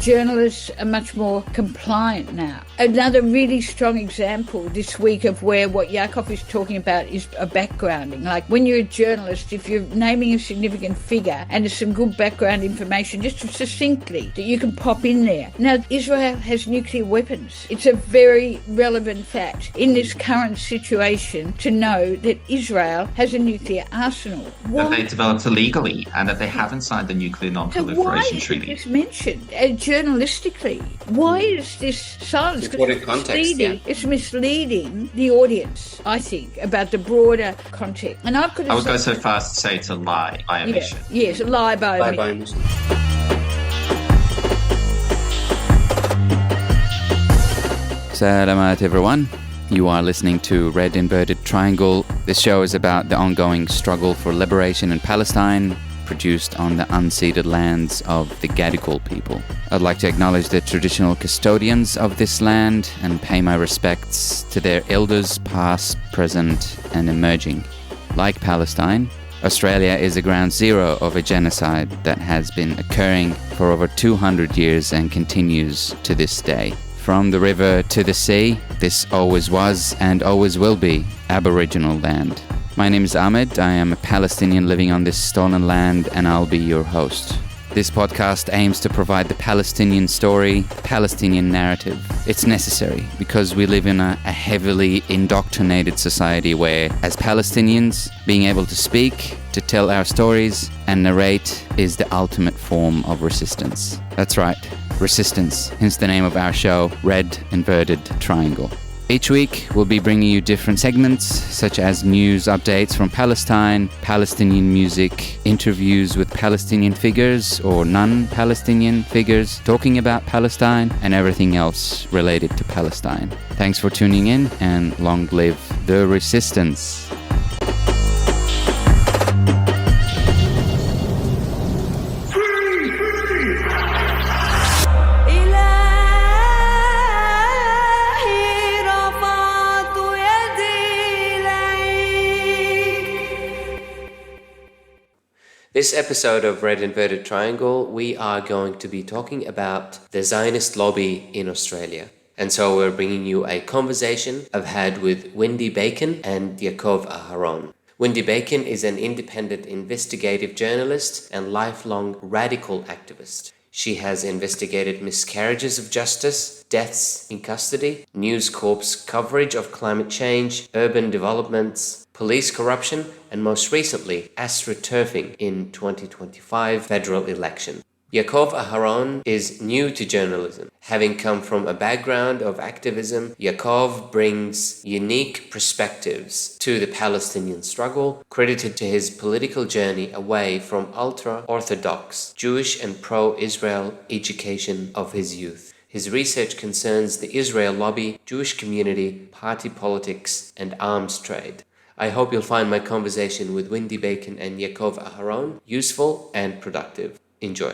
journalists are much more compliant now. Another really strong example this week of where what Yakov is talking about is a backgrounding. Like when you're a journalist, if you're naming a significant figure and there's some good background information, just succinctly, that you can pop in there. Now, Israel has nuclear weapons. It's a very relevant fact in this current situation to know that Israel has a nuclear arsenal. That they developed illegally and that they haven't signed the Nuclear Non-Proliferation Treaty. Why is this mentioned journalistically? Why is this silence? It's misleading the audience, I think, about the broader context. And I would go so far as to say it's a lie by omission. Yes, a lie by omission. Salamat everyone. You are listening to Red Inverted Triangle. This show is about the ongoing struggle for liberation in Palestine, produced on the unceded lands of the Gadigal people. I'd like to acknowledge the traditional custodians of this land and pay my respects to their elders past, present and emerging. Like Palestine, Australia is a ground zero of a genocide that has been occurring for over 200 years and continues to this day. From the river to the sea, this always was and always will be Aboriginal land. My name is Ahmed. I am a Palestinian living on this stolen land, and I'll be your host. This podcast aims to provide the Palestinian story, the Palestinian narrative. It's necessary because we live in a heavily indoctrinated society where, as Palestinians, being able to speak, to tell our stories and narrate is the ultimate form of resistance. That's right, resistance, hence the name of our show, Red Inverted Triangle. Each week, we'll be bringing you different segments, such as news updates from Palestine, Palestinian music, interviews with Palestinian figures or non-Palestinian figures talking about Palestine, and everything else related to Palestine. Thanks for tuning in, and long live the resistance. This episode of Red Inverted Triangle, we are going to be talking about the Zionist lobby in Australia. And so we're bringing you a conversation I've had with Wendy Bacon and Yakov Aharon. Wendy Bacon is an independent investigative journalist and lifelong radical activist. She has investigated miscarriages of justice, deaths in custody, News Corp's coverage of climate change, urban developments, police corruption, and most recently, astroturfing in 2025 federal election. Yakov Aharon is new to journalism. Having come from a background of activism, Yakov brings unique perspectives to the Palestinian struggle, credited to his political journey away from ultra-Orthodox Jewish and pro-Israel education of his youth. His research concerns the Israel lobby, Jewish community, party politics, and arms trade. I hope you'll find my conversation with Wendy Bacon and Yakov Aharon useful and productive. Enjoy.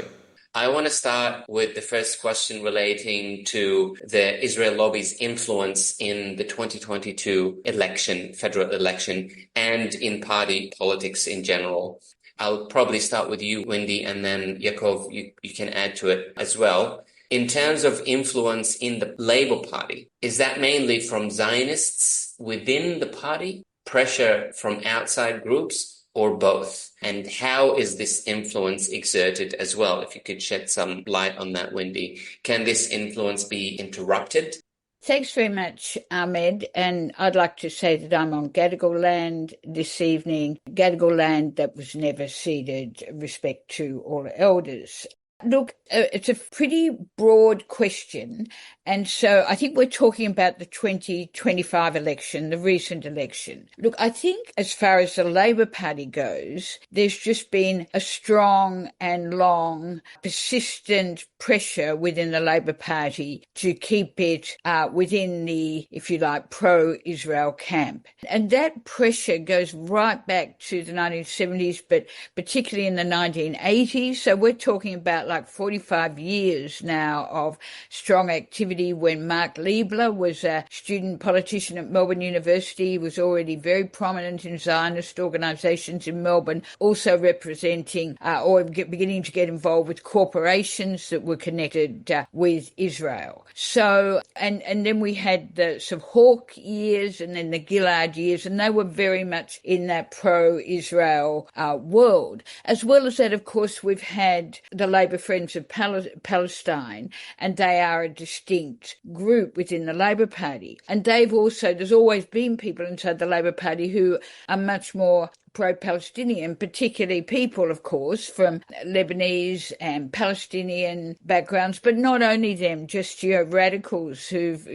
I want to start with the first question relating to the Israel lobby's influence in the 2022 election, federal election, and in party politics in general. I'll probably start with you, Wendy, and then Yakov, you can add to it as well. In terms of influence in the Labour Party, is that mainly from Zionists within the party, pressure from outside groups, or both? And how is this influence exerted as well? If you could shed some light on that, Wendy. Can this influence be interrupted? Thanks very much, Ahmed. And I'd like to say that I'm on Gadigal land this evening. Gadigal land that was never ceded, respect to all elders. Look, it's a pretty broad question. And so I think we're talking about the 2025 election, the recent election. Look, I think as far as the Labour Party goes, there's just been a strong and long, persistent pressure within the Labour Party to keep it within the, if you like, pro-Israel camp. And that pressure goes right back to the 1970s, but particularly in the 1980s. So we're talking about about like 45 years now of strong activity. When Mark Liebler was a student politician at Melbourne University, he was already very prominent in Zionist organisations in Melbourne, also representing or beginning to get involved with corporations that were connected with Israel. So, and then we had the sort of Hawke years and then the Gillard years, and they were very much in that pro-Israel world. As well as that, of course, we've had the Labor Friends of Palestine, and they are a distinct group within the Labor Party. And there's always been people inside the Labor Party who are much more pro-Palestinian, particularly people, of course, from Lebanese and Palestinian backgrounds, but not only them, just, radicals who've,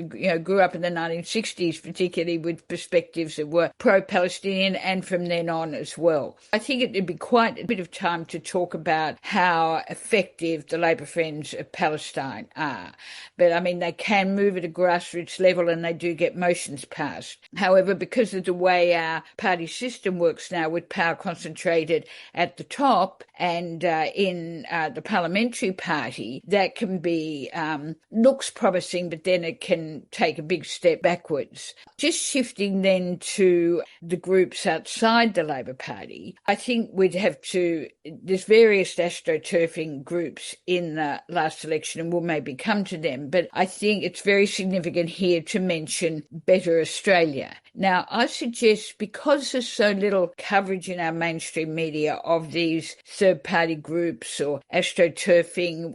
grew up in the 1960s, particularly with perspectives that were pro-Palestinian and from then on as well. I think it'd be quite a bit of time to talk about how effective the Labor Friends of Palestine are. But, I mean, they can move at a grassroots level and they do get motions passed. However, because of the way our party system works now, with power concentrated at the top and in the parliamentary party, that can be, looks promising, but then it can take a big step backwards. Just shifting then to the groups outside the Labor Party, I think there's various astroturfing groups in the last election, and we'll maybe come to them, but I think it's very significant here to mention Better Australia. Now, I suggest, because there's so little coverage in our mainstream media of these third-party groups or astroturfing,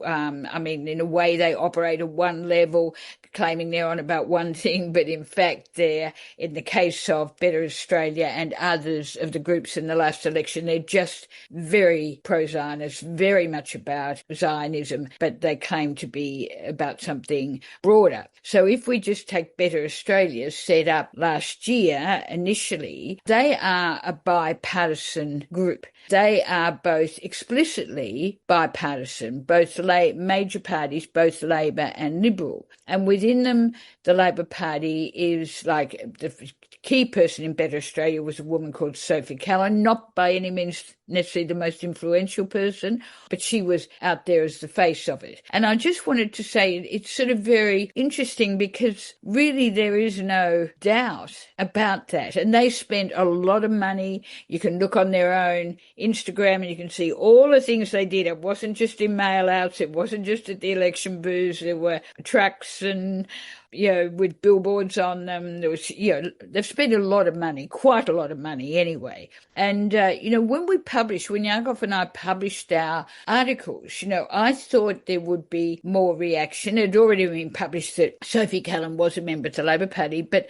in a way they operate at one level, claiming they're on about one thing, but in fact they're, in the case of Better Australia and others of the groups in the last election, they're just very pro-Zionist, very much about Zionism, but they claim to be about something broader. So if we just take Better Australia, set up last year initially, they are a bipartisan group. They are both explicitly bipartisan, both major parties, both Labor and Liberal. And within them, the Labor Party is like the key person in Better Australia was a woman called Sophie Callan, not by any means necessarily the most influential person, but she was out there as the face of it. And I just wanted to say it's sort of very interesting because really there is no doubt about that. And they spent a lot of money. You can look on their own Instagram and you can see all the things they did. It wasn't just in mail outs. It wasn't just at the election booths. There were trucks and with billboards on them. There was, they've spent a lot of money, quite a lot of money anyway. And, when Yakov and I published our articles, I thought there would be more reaction. It had already been published that Sophie Callan was a member of the Labor Party, but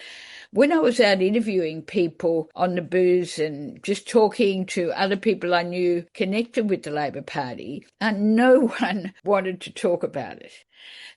when I was out interviewing people on the booths and just talking to other people I knew connected with the Labor Party, no one wanted to talk about it.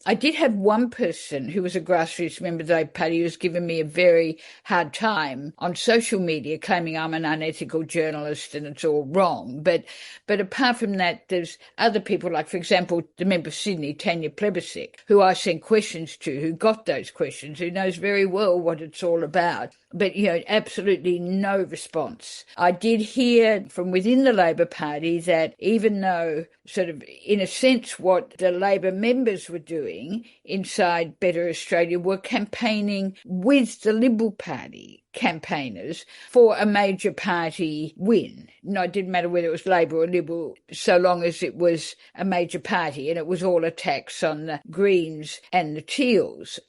I did have one person who was a grassroots member of the Labor Party who was giving me a very hard time on social media, claiming I'm an unethical journalist and it's all wrong. But apart from that, there's other people, like, for example, the member of Sydney, Tanya Plebiscik, who I sent questions to, who got those questions, who knows very well what it's all about. But, absolutely no response. I did hear from within the Labor Party that even though sort of, in a sense, what the Labor members were doing inside Better Australia were campaigning with the Liberal Party campaigners for a major party win. No, it didn't matter whether it was Labor or Liberal, so long as it was a major party, and it was all attacks on the Greens and the Teals.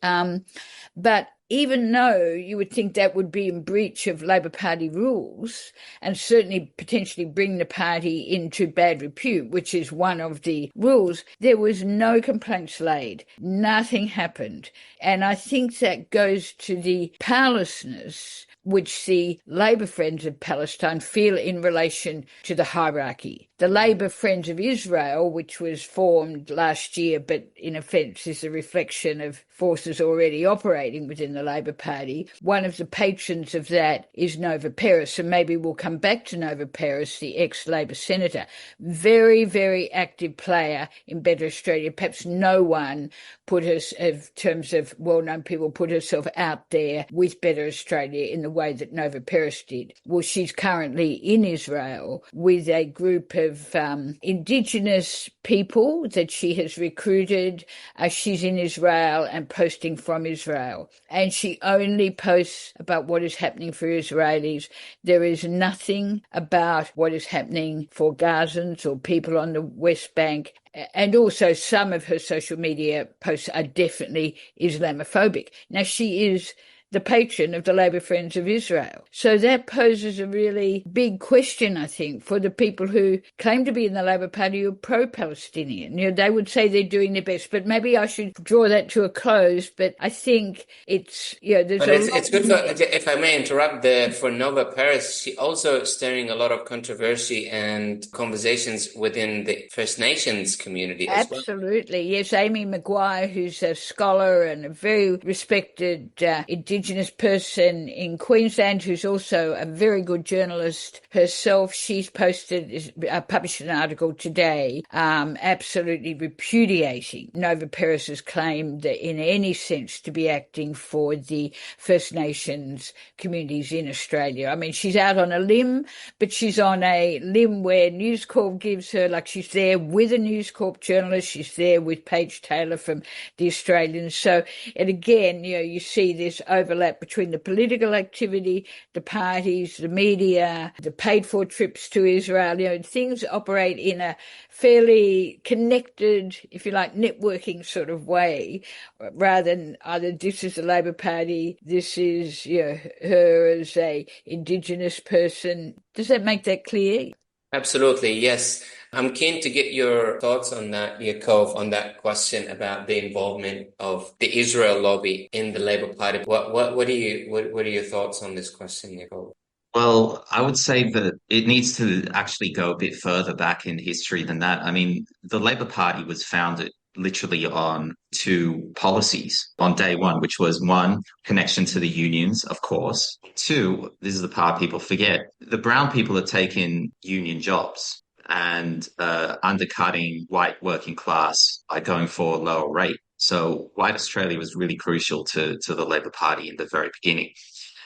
But even though you would think that would be in breach of Labor Party rules and certainly potentially bring the party into bad repute, which is one of the rules, there was no complaints laid. Nothing happened. And I think that goes to the powerlessness which the Labor Friends of Palestine feel in relation to the hierarchy. The Labor Friends of Israel, which was formed last year, but in effect is a reflection of forces already operating within the Labor Party. One of the patrons of that is Nova Peris, and maybe we'll come back to Nova Peris, the ex-Labor senator. Very, very active player in Better Australia. Perhaps no one in terms of well-known people, put herself out there with Better Australia in the way that Nova Peris did. Well, she's currently in Israel with a group of indigenous people that she has recruited. She's in Israel and posting from Israel. And she only posts about what is happening for Israelis. There is nothing about what is happening for Gazans or people on the West Bank. And also some of her social media posts are definitely Islamophobic. Now, she is the patron of the Labour Friends of Israel. So that poses a really big question, I think, for the people who claim to be in the Labour Party who are pro-Palestinian. They would say they're doing their best, but maybe I should draw that to a close. But I think it's, there's but it's good if I may interrupt, for Nova Paris, she also stirring a lot of controversy and conversations within the First Nations community as well. Absolutely, yes. Amy Maguire, who's a scholar and a very respected Indigenous person in Queensland, who's also a very good journalist herself. She's published an article today absolutely repudiating Nova Peris's claim that in any sense to be acting for the First Nations communities in Australia. I mean, she's out on a limb, but she's on a limb where News Corp gives her, like she's there with a News Corp journalist, she's there with Paige Taylor from The Australian. So, and again, you see this overlap between the political activity, the parties, the media, the paid-for trips to Israel. Things operate in a fairly connected, if you like, networking sort of way, rather than either this is the Labor Party, this is her as a Indigenous person. Does that make that clear? Absolutely, yes. I'm keen to get your thoughts on that, Yaakov, on that question about the involvement of the Israel lobby in the Labour Party. What are your thoughts on this question, Yaakov? Well, I would say that it needs to actually go a bit further back in history than that. I mean, the Labour Party was founded literally on two policies on day one, which was one, connection to the unions, of course. Two, this is the part people forget, the brown people are taking union jobs and undercutting white working class by going for a lower rate. So white Australia was really crucial to the Labour Party in the very beginning.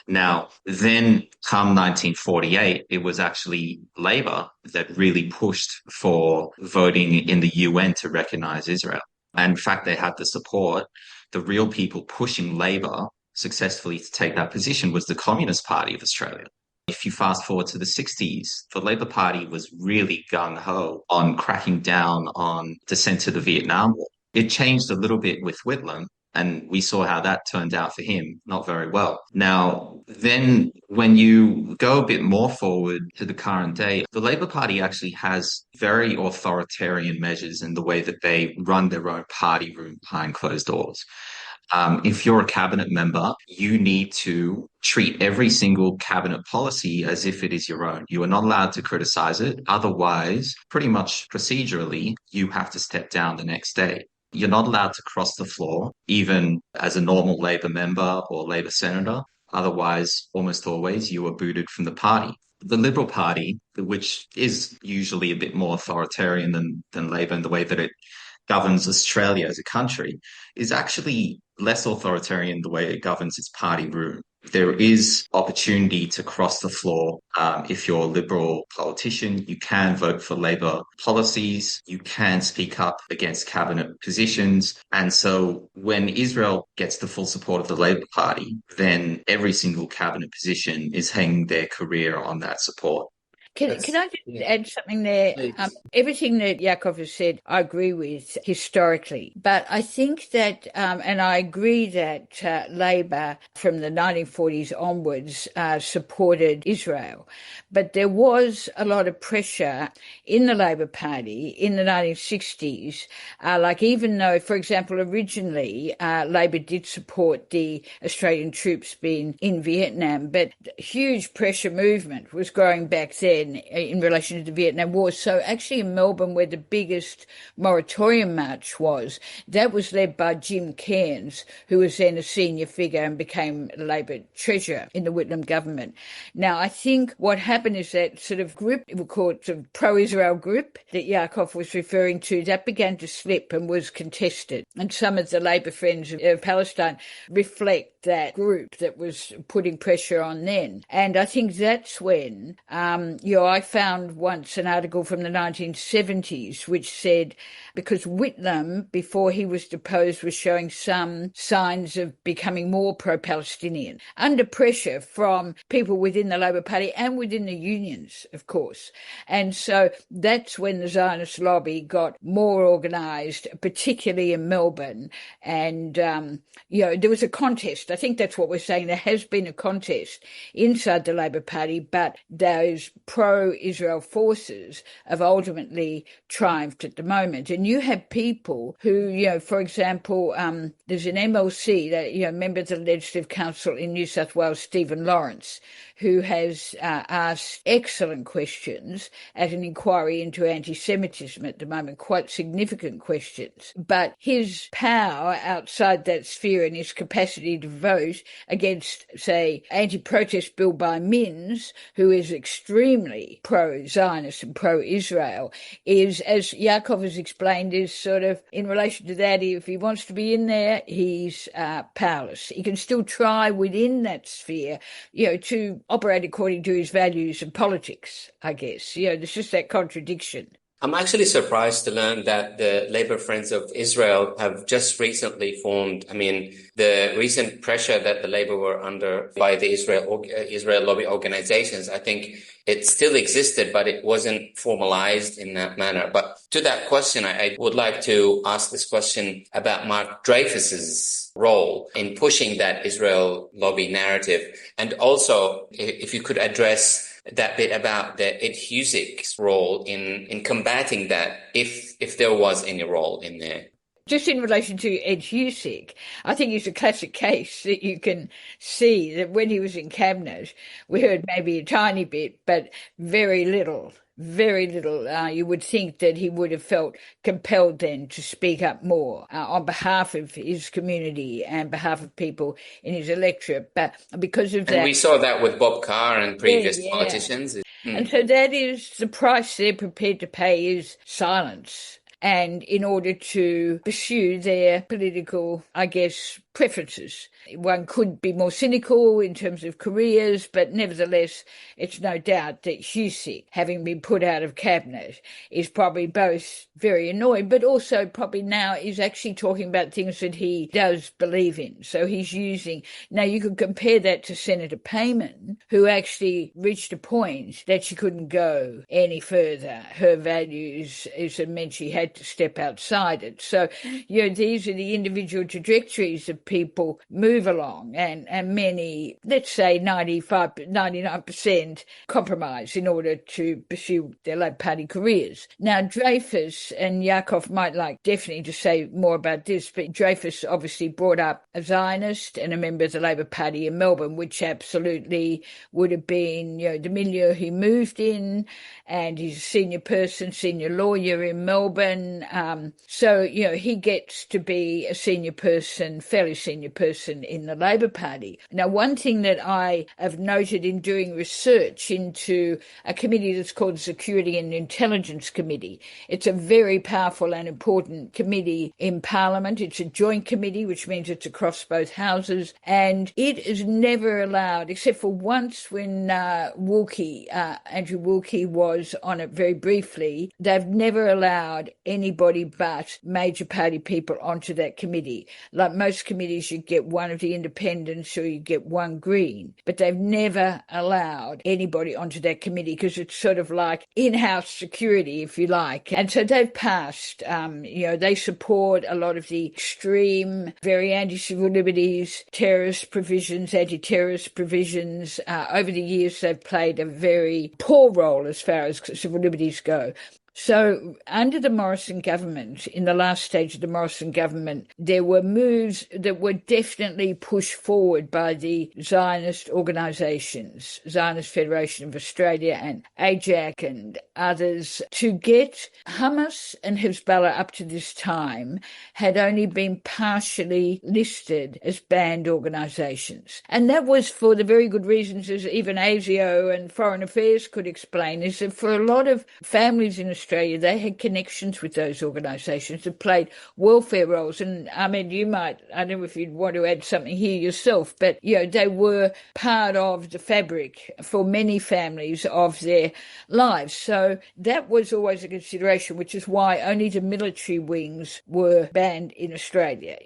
Now, then come 1948, it was actually Labour that really pushed for voting in the UN to recognize Israel. And in fact, they had the support. The real people pushing Labour successfully to take that position was the Communist Party of Australia. If you fast forward to the 60s, the Labour Party was really gung-ho on cracking down on dissent to the Vietnam War. It changed a little bit with Whitlam, and we saw how that turned out for him, not very well. Now, then when you go a bit more forward to the current day, the Labour Party actually has very authoritarian measures in the way that they run their own party room behind closed doors. If you're a cabinet member, you need to treat every single cabinet policy as if it is your own. You are not allowed to criticize it. Otherwise, pretty much procedurally, you have to step down the next day. You're not allowed to cross the floor, even as a normal Labor member or Labor senator. Otherwise, almost always, you are booted from the party. The Liberal Party, which is usually a bit more authoritarian than Labor in the way that it governs Australia as a country, is actually less authoritarian the way it governs its party room. There is opportunity to cross the floor. If you're a Liberal politician, you can vote for Labor policies. You can speak up against cabinet positions. And so when Israel gets the full support of the Labor Party, then every single cabinet position is hanging their career on that support. Can I just add something there? Everything that Yaakov has said, I agree with historically. But I think that, and I agree that Labor from the 1940s onwards supported Israel. But there was a lot of pressure in the Labor Party in the 1960s. Like even though, for example, originally Labor did support the Australian troops being in Vietnam, but huge pressure movement was growing back there then in relation to the Vietnam War. So actually in Melbourne, where the biggest moratorium march was, that was led by Jim Cairns, who was then a senior figure and became Labor treasurer in the Whitlam government. Now, I think what happened is that sort of group, we'll call it sort of pro-Israel group that Yaakov was referring to, that began to slip and was contested. And some of the Labor Friends of Palestine reflect that group that was putting pressure on then. And I think that's when, I found once an article from the 1970s which said, because Whitlam, before he was deposed, was showing some signs of becoming more pro-Palestinian, under pressure from people within the Labor Party and within the unions, of course. And so that's when the Zionist lobby got more organised, particularly in Melbourne. And, there was a contest. I think that's what we're saying. There has been a contest inside the Labor Party, but those pro-Israel forces have ultimately triumphed at the moment. And you have people who, for example, there's an MLC, that member of the Legislative Council in New South Wales, Stephen Lawrence, who has asked excellent questions at an inquiry into anti-Semitism at the moment, quite significant questions. But his power outside that sphere and his capacity to vote against, say, anti-protest bill by Minns, who is extremely pro-Zionist and pro-Israel, is, as Yaakov has explained, is sort of, in relation to that, if he wants to be in there, he's powerless. He can still try within that sphere, to operate according to his values and politics, I guess. There's just that contradiction. I'm actually surprised to learn that the Labour Friends of Israel have just recently formed. I mean, the recent pressure that the Labour were under by the Israel lobby organizations, I think it still existed, but it wasn't formalized in that manner. But to that question, I would like to ask this question about Mark Dreyfus's role in pushing that Israel lobby narrative. And also, if you could address that bit about the Ed Husic's role in combating that, if there was any role in there. Just in relation to Ed Husic, I think it's a classic case that you can see that when he was in Cabinet, we heard maybe a tiny bit, but very little. You would think that he would have felt compelled then to speak up more on behalf of his community and behalf of people in his electorate. But because of that... And we saw that with Bob Carr and previous politicians. And so that is the price they're prepared to pay, is silence. And in order to pursue their political, I guess, preferences. One could be more cynical in terms of careers, but nevertheless, it's no doubt that Husic, having been put out of Cabinet, is probably both very annoyed, but also probably now is actually talking about things that he does believe in. So he's using... Now, you could compare that to Senator Payman, who actually reached a point that she couldn't go any further. Her values, as I mentioned, she had to step outside it. So, these are the individual trajectories of people move along, and many, let's say 99% compromise in order to pursue their Labour Party careers. Now, Dreyfus, and Yaakov might like definitely to say more about this, but Dreyfus obviously brought up a Zionist and a member of the Labour Party in Melbourne, which absolutely would have been, the milieu he moved in, and he's a senior lawyer in Melbourne. So, he gets to be a fairly senior person in the Labor Party. Now, one thing that I have noted in doing research into a committee that's called the Security and Intelligence Committee, it's a very powerful and important committee in Parliament. It's a joint committee, which means it's across both houses, and it is never allowed, except for once when Andrew Wilkie was on it very briefly, they've never allowed anybody but major party people onto that committee. Like most committees, you get one of the independents or you get one Green, but they've never allowed anybody onto that committee because it's sort of like in-house security, if you like. And so they've passed, they support a lot of the extreme, very anti-civil liberties, terrorist provisions, anti-terrorist provisions. Over the years, they've played a very poor role as far as civil liberties go. So under the Morrison government, in the last stage of the Morrison government, there were moves that were definitely pushed forward by the Zionist organisations, Zionist Federation of Australia and AJAC and others, to get Hamas and Hezbollah up to this time had only been partially listed as banned organisations. And that was for the very good reasons, as even ASIO and Foreign Affairs could explain, is that for a lot of families in Australia, they had connections with those organisations that played welfare roles. And Ahmed, you might, I don't know if you'd want to add something here yourself, but they were part of the fabric for many families of their lives. So that was always a consideration, which is why only the military wings were banned in Australia.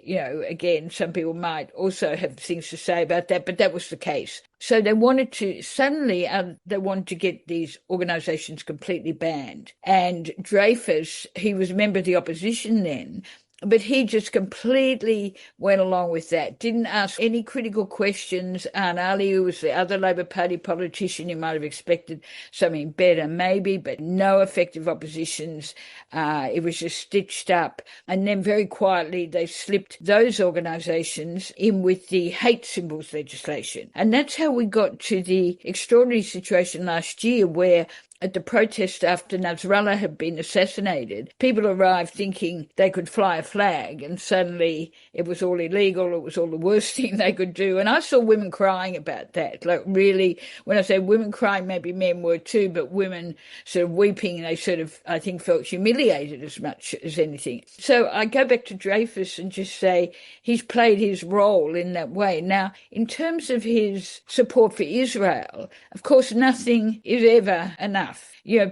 Again, some people might also have things to say about that, but that was the case. So they wanted to get these organisations completely banned. And Dreyfus, he was a member of the opposition then, but he just completely went along with that, didn't ask any critical questions. And Ali, who was the other Labor Party politician, you might have expected something better maybe, but no effective oppositions. It was just stitched up. And then very quietly they slipped those organisations in with the hate symbols legislation. And that's how we got to the extraordinary situation last year where at the protest after Nasrallah had been assassinated, people arrived thinking they could fly a flag, and suddenly it was all illegal. It was all the worst thing they could do. And I saw women crying about that. Like, really, when I say women crying, maybe men were too, but women sort of weeping, they sort of, I think, felt humiliated as much as anything. So I go back to Dreyfus and just say he's played his role in that way. Now, in terms of his support for Israel, of course, nothing is ever enough.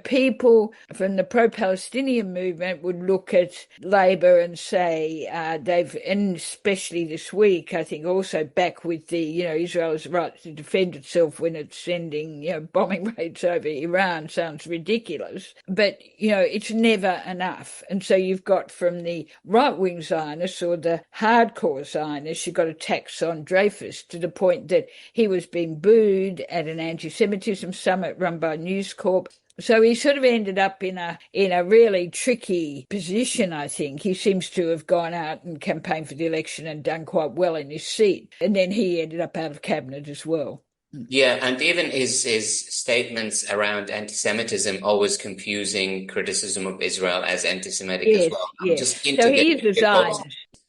People from the pro-Palestinian movement would look at Labor and say and especially this week, I think also back with the, Israel's right to defend itself when it's sending, bombing raids over Iran sounds ridiculous. But, it's never enough. And so you've got from the right-wing Zionists or the hardcore Zionists, you've got attacks on Dreyfus to the point that he was being booed at an anti-Semitism summit run by News Corp. So he sort of ended up in a really tricky position, I think. He seems to have gone out and campaigned for the election and done quite well in his seat. And then he ended up out of cabinet as well. Yeah, and even his statements around anti-Semitism always confusing criticism of Israel as anti-Semitic as well. I'm just keen to get your thoughts.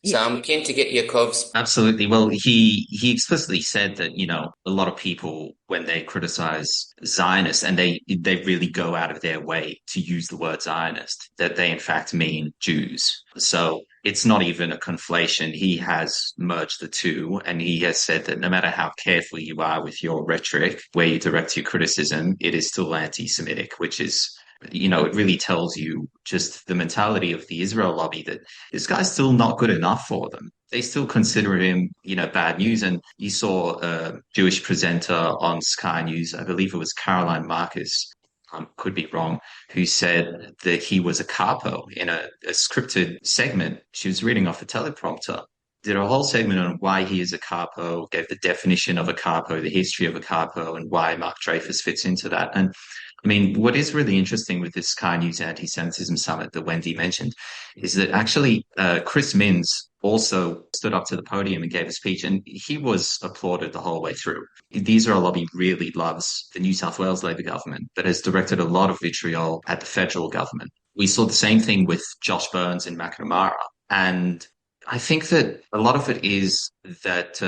So I'm keen to get Yakov's. Absolutely. Well, he explicitly said that, a lot of people, when they criticize Zionists, and they really go out of their way to use the word Zionist, that they in fact mean Jews. So it's not even a conflation. He has merged the two, and he has said that no matter how careful you are with your rhetoric, where you direct your criticism, it is still anti-Semitic, which is, it really tells you just the mentality of the Israel lobby that this guy's still not good enough for them. They still consider him, bad news. And you saw a Jewish presenter on Sky News, I believe it was Caroline Marcus, could be wrong, who said that he was a capo in a scripted segment. She was reading off a teleprompter, did a whole segment on why he is a capo, gave the definition of a capo, the history of a capo, and why Mark Dreyfus fits into that. And I mean, what is really interesting with this Sky News Anti-Semitism Summit that Wendy mentioned is that actually Chris Minns also stood up to the podium and gave a speech, and he was applauded the whole way through. The Israel lobby really loves the New South Wales Labor government, but has directed a lot of vitriol at the federal government. We saw the same thing with Josh Burns in Macnamara. And I think that a lot of it is that,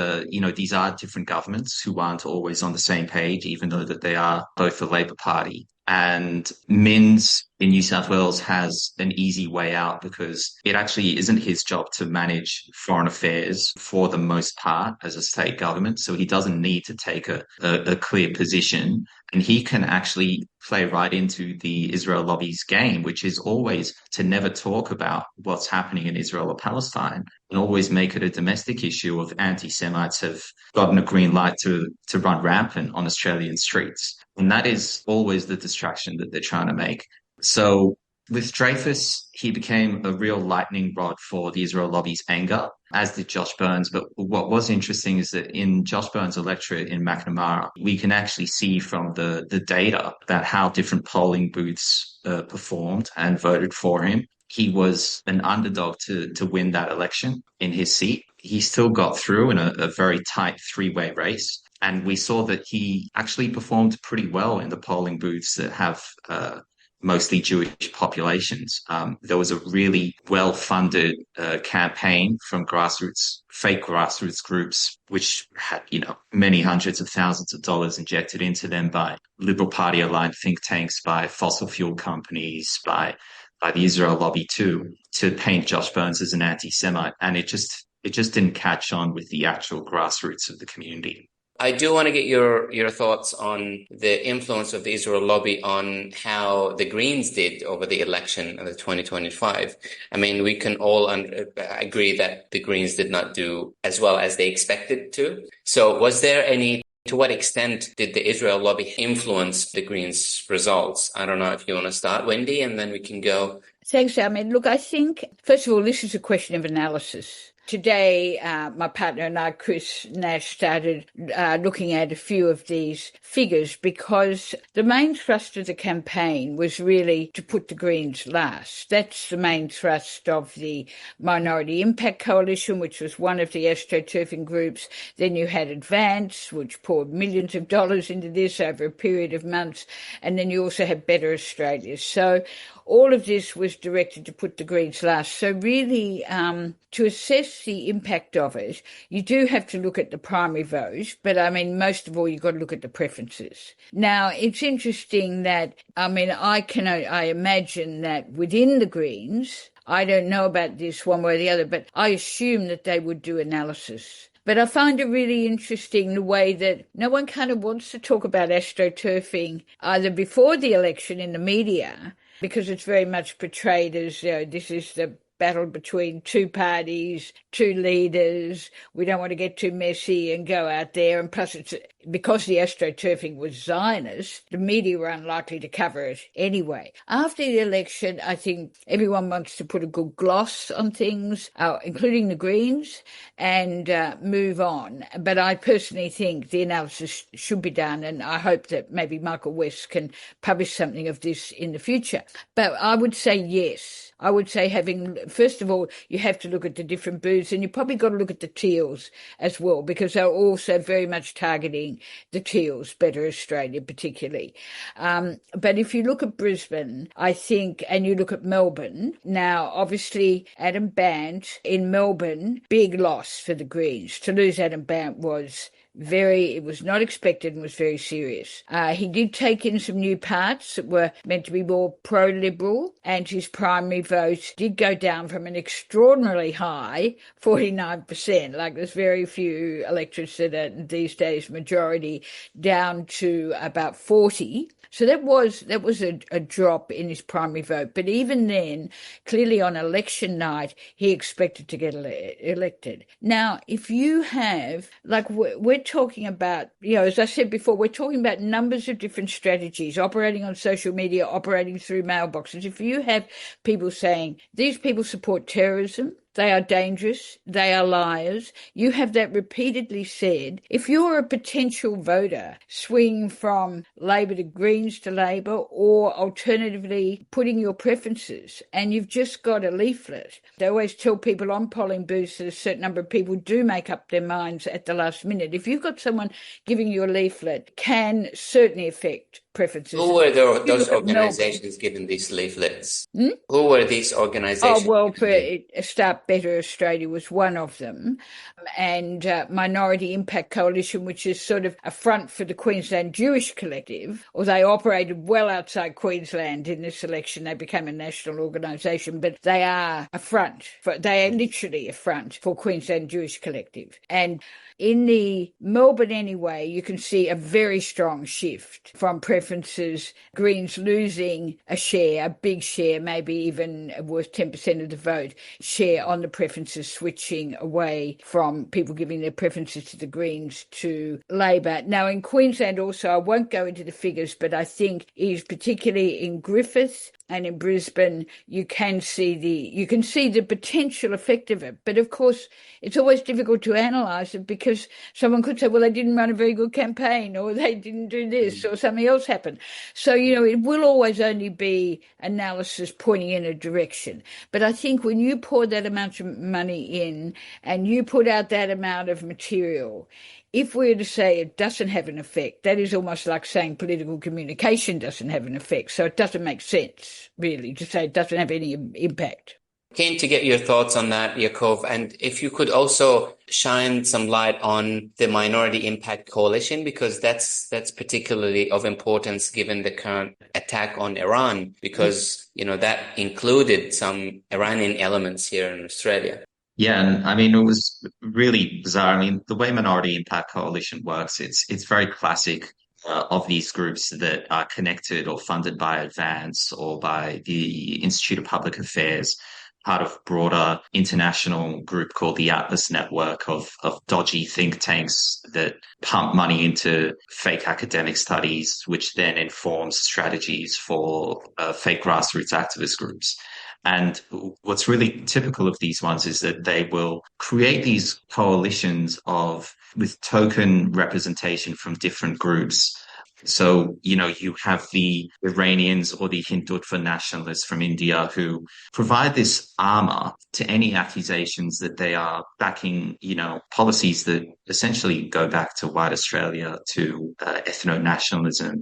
these are different governments who aren't always on the same page, even though that they are both the Labor Party. And Minns in New South Wales has an easy way out because it actually isn't his job to manage foreign affairs for the most part as a state government. So he doesn't need to take a clear position, and he can actually play right into the Israel lobby's game, which is always to never talk about what's happening in Israel or Palestine and always make it a domestic issue of anti-Semites have gotten a green light to run rampant on Australian streets. And that is always the distraction that they're trying to make. So with Dreyfus, he became a real lightning rod for the Israel lobby's anger, as did Josh Burns. But what was interesting is that in Josh Burns' electorate in McNamara, we can actually see from the data that how different polling booths performed and voted for him. He was an underdog to win that election in his seat. He still got through in a very tight three-way race. And we saw that he actually performed pretty well in the polling booths that have mostly Jewish populations. There was a really well-funded campaign from fake grassroots groups, which had, many hundreds of thousands of dollars injected into them by Liberal Party aligned think tanks, by fossil fuel companies, by the Israel lobby too, to paint Josh Burns as an anti-Semite. And it just didn't catch on with the actual grassroots of the community. I do want to get your thoughts on the influence of the Israel lobby on how the Greens did over the election of the 2025. I mean, we can all agree that the Greens did not do as well as they expected to. So was there to what extent did the Israel lobby influence the Greens' results? I don't know if you want to start, Wendy, and then we can go. Thanks, Ahmed. Look, I think, first of all, this is a question of analysis. Today, my partner and I, Chris Nash, started looking at a few of these figures because the main thrust of the campaign was really to put the Greens last. That's the main thrust of the Minority Impact Coalition, which was one of the astroturfing groups. Then you had Advance, which poured millions of dollars into this over a period of months. And then you also had Better Australia. So all of this was directed to put the Greens last. So really, to assess the impact of it, you do have to look at the primary vote, but I mean, most of all, you've got to look at the preferences. Now, it's interesting that, I imagine that within the Greens, I don't know about this one way or the other, but I assume that they would do analysis. But I find it really interesting the way that no one kind of wants to talk about astroturfing either before the election in the media, because it's very much portrayed as, this is the battle between two parties, two leaders. We don't want to get too messy and go out there. And plus, it's because the astroturfing was Zionist, the media were unlikely to cover it anyway. After the election, I think everyone wants to put a good gloss on things, including the Greens, and move on. But I personally think the analysis should be done, and I hope that maybe Michael West can publish something of this in the future. But I would say yes. I would say first of all, you have to look at the different booths, and you probably got to look at the Teals as well, because they're also very much targeting the Teals, Better Australia particularly. But if you look at Brisbane, I think, and you look at Melbourne, now obviously Adam Bandt in Melbourne, big loss for the Greens. To lose Adam Bandt it was not expected and was very serious. He did take in some new parts that were meant to be more pro-Liberal, and his primary vote did go down from an extraordinarily high 49%, like there's very few electorates that are these days majority, down to about 40%. So that was a drop in his primary vote. But even then, clearly on election night, he expected to get elected. Now, if you have, we're talking about, as I said before, we're talking about numbers of different strategies, operating on social media, operating through mailboxes. If you have people saying, these people support terrorism, they are dangerous, they are liars. You have that repeatedly said. If you're a potential voter, swing from Labor to Greens to Labor, or alternatively putting your preferences, and you've just got a leaflet. They always tell people on polling booths that a certain number of people do make up their minds at the last minute. If you've got someone giving you a leaflet, can certainly affect preferences. Who were those organizations giving these leaflets? Who were these organizations? Oh, well, Start Better Australia was one of them, and Minority Impact Coalition, which is sort of a front for the Queensland Jewish Collective, or they operated well outside Queensland in this election. They became a national organisation, but they are literally a front for Queensland Jewish Collective. And in the Melbourne anyway, you can see a very strong shift from preferences, Greens losing a big share, maybe even worth 10% of the vote share on on the preferences switching away from people giving their preferences to the Greens to Labor. Now, in Queensland also, I won't go into the figures, but I think is particularly in Griffith and in Brisbane, you can see the potential effect of it. But of course, it's always difficult to analyse it because someone could say, well, they didn't run a very good campaign, or they didn't do this, or something else happened. So, it will always only be analysis pointing in a direction. But I think when you pour that amount of money in and you put out that amount of material, if we were to say it doesn't have an effect, that is almost like saying political communication doesn't have an effect. So it doesn't make sense, really, to say it doesn't have any impact. Keen to get your thoughts on that, Yakov, and if you could also shine some light on the Minority Impact Coalition, because that's particularly of importance given the current attack on Iran, because that included some Iranian elements here in Australia. Yeah, and I mean, it was really bizarre. I mean, the way Minority Impact Coalition works, it's very classic of these groups that are connected or funded by Advance or by the Institute of Public Affairs, part of a broader international group called the Atlas Network of dodgy think tanks that pump money into fake academic studies, which then informs strategies for fake grassroots activist groups. And what's really typical of these ones is that they will create these coalitions with token representation from different groups. So, you have the Iranians or the Hindutva nationalists from India who provide this armor to any accusations that they are backing, policies that essentially go back to white Australia, to ethno-nationalism.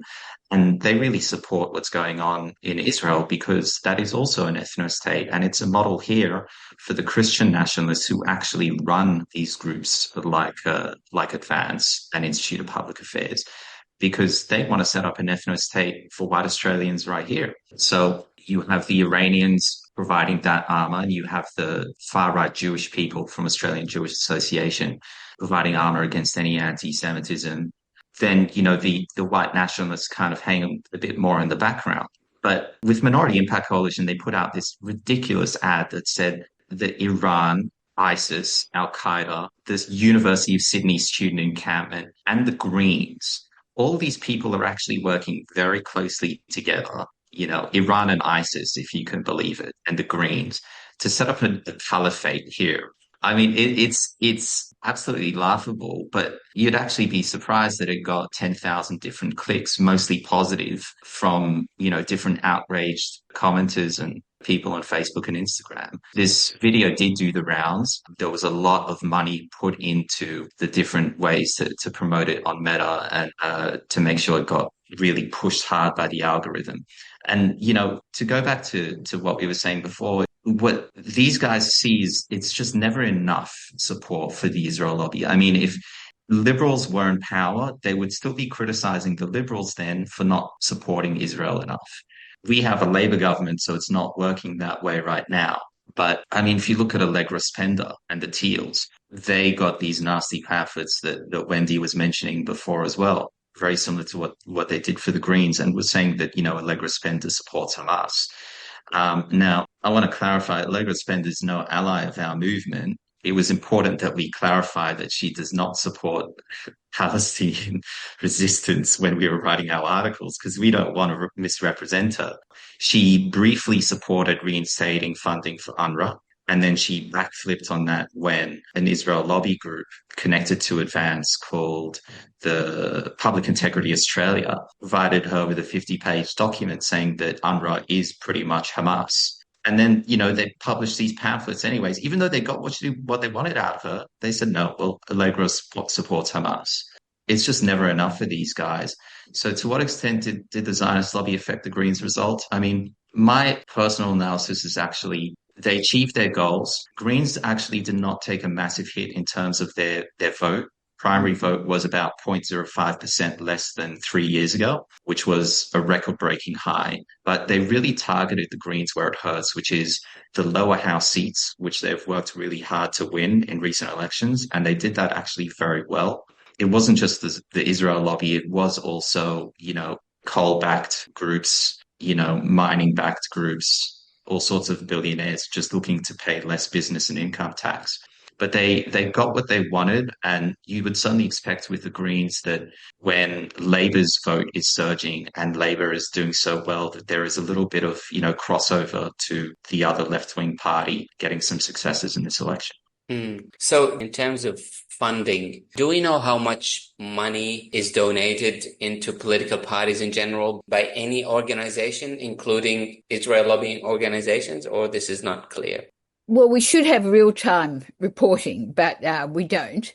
And they really support what's going on in Israel because that is also an ethno-state. And it's a model here for the Christian nationalists who actually run these groups like Advance and Institute of Public Affairs, because they want to set up an ethno-state for white Australians right here. So you have the Iranians providing that armor, and you have the far-right Jewish people from Australian Jewish Association providing armor against any anti-Semitism. Then, the white nationalists kind of hang a bit more in the background. But with Minority Impact Coalition, they put out this ridiculous ad that said that Iran, ISIS, Al-Qaeda, this University of Sydney student encampment, and the Greens, all these people are actually working very closely together, Iran and ISIS, if you can believe it, and the Greens, to set up a caliphate here. I mean, it's absolutely laughable, but you'd actually be surprised that it got 10,000 different clicks, mostly positive, from, different outraged commenters and people on Facebook and Instagram. This video did do the rounds. There was a lot of money put into the different ways to promote it on Meta and to make sure it got really pushed hard by the algorithm. And, to go back to what we were saying before, what these guys see is it's just never enough support for the Israel lobby. I mean, if liberals were in power, they would still be criticizing the liberals then for not supporting Israel enough. We have a Labour government, so it's not working that way right now. But I mean, if you look at Allegra Spender and the Teals, they got these nasty pamphlets that Wendy was mentioning before as well, very similar to what they did for the Greens, and was saying that, Allegra Spender supports Hamas. Now, I want to clarify, Allegra Spender is no ally of our movement. It was important that we clarify that she does not support Palestinian resistance when we were writing our articles, because we don't want to misrepresent her. She briefly supported reinstating funding for UNRWA, and then she backflipped on that when an Israel lobby group connected to Advance called the Public Integrity Australia provided her with a 50-page document saying that UNRWA is pretty much Hamas. And then, they published these pamphlets anyways. Even though they got what they wanted out of her, they said, no, well, Allegra supports Hamas. It's just never enough for these guys. So to what extent did the Zionist lobby affect the Greens' result? I mean, my personal analysis is actually they achieved their goals. Greens actually did not take a massive hit in terms of their vote. Primary vote was about 0.05% less than 3 years ago, which was a record-breaking high. But they really targeted the Greens where it hurts, which is the lower house seats, which they've worked really hard to win in recent elections. And they did that actually very well. It wasn't just the Israel lobby. It was also, coal-backed groups, mining-backed groups, all sorts of billionaires just looking to pay less business and income tax. But they got what they wanted, and you would suddenly expect with the Greens that when Labor's vote is surging and Labor is doing so well, that there is a little bit of, crossover to the other left-wing party getting some successes in this election. So in terms of funding, do we know how much money is donated into political parties in general by any organization, including Israel lobbying organizations, or this is not clear? Well, we should have real-time reporting, but we don't.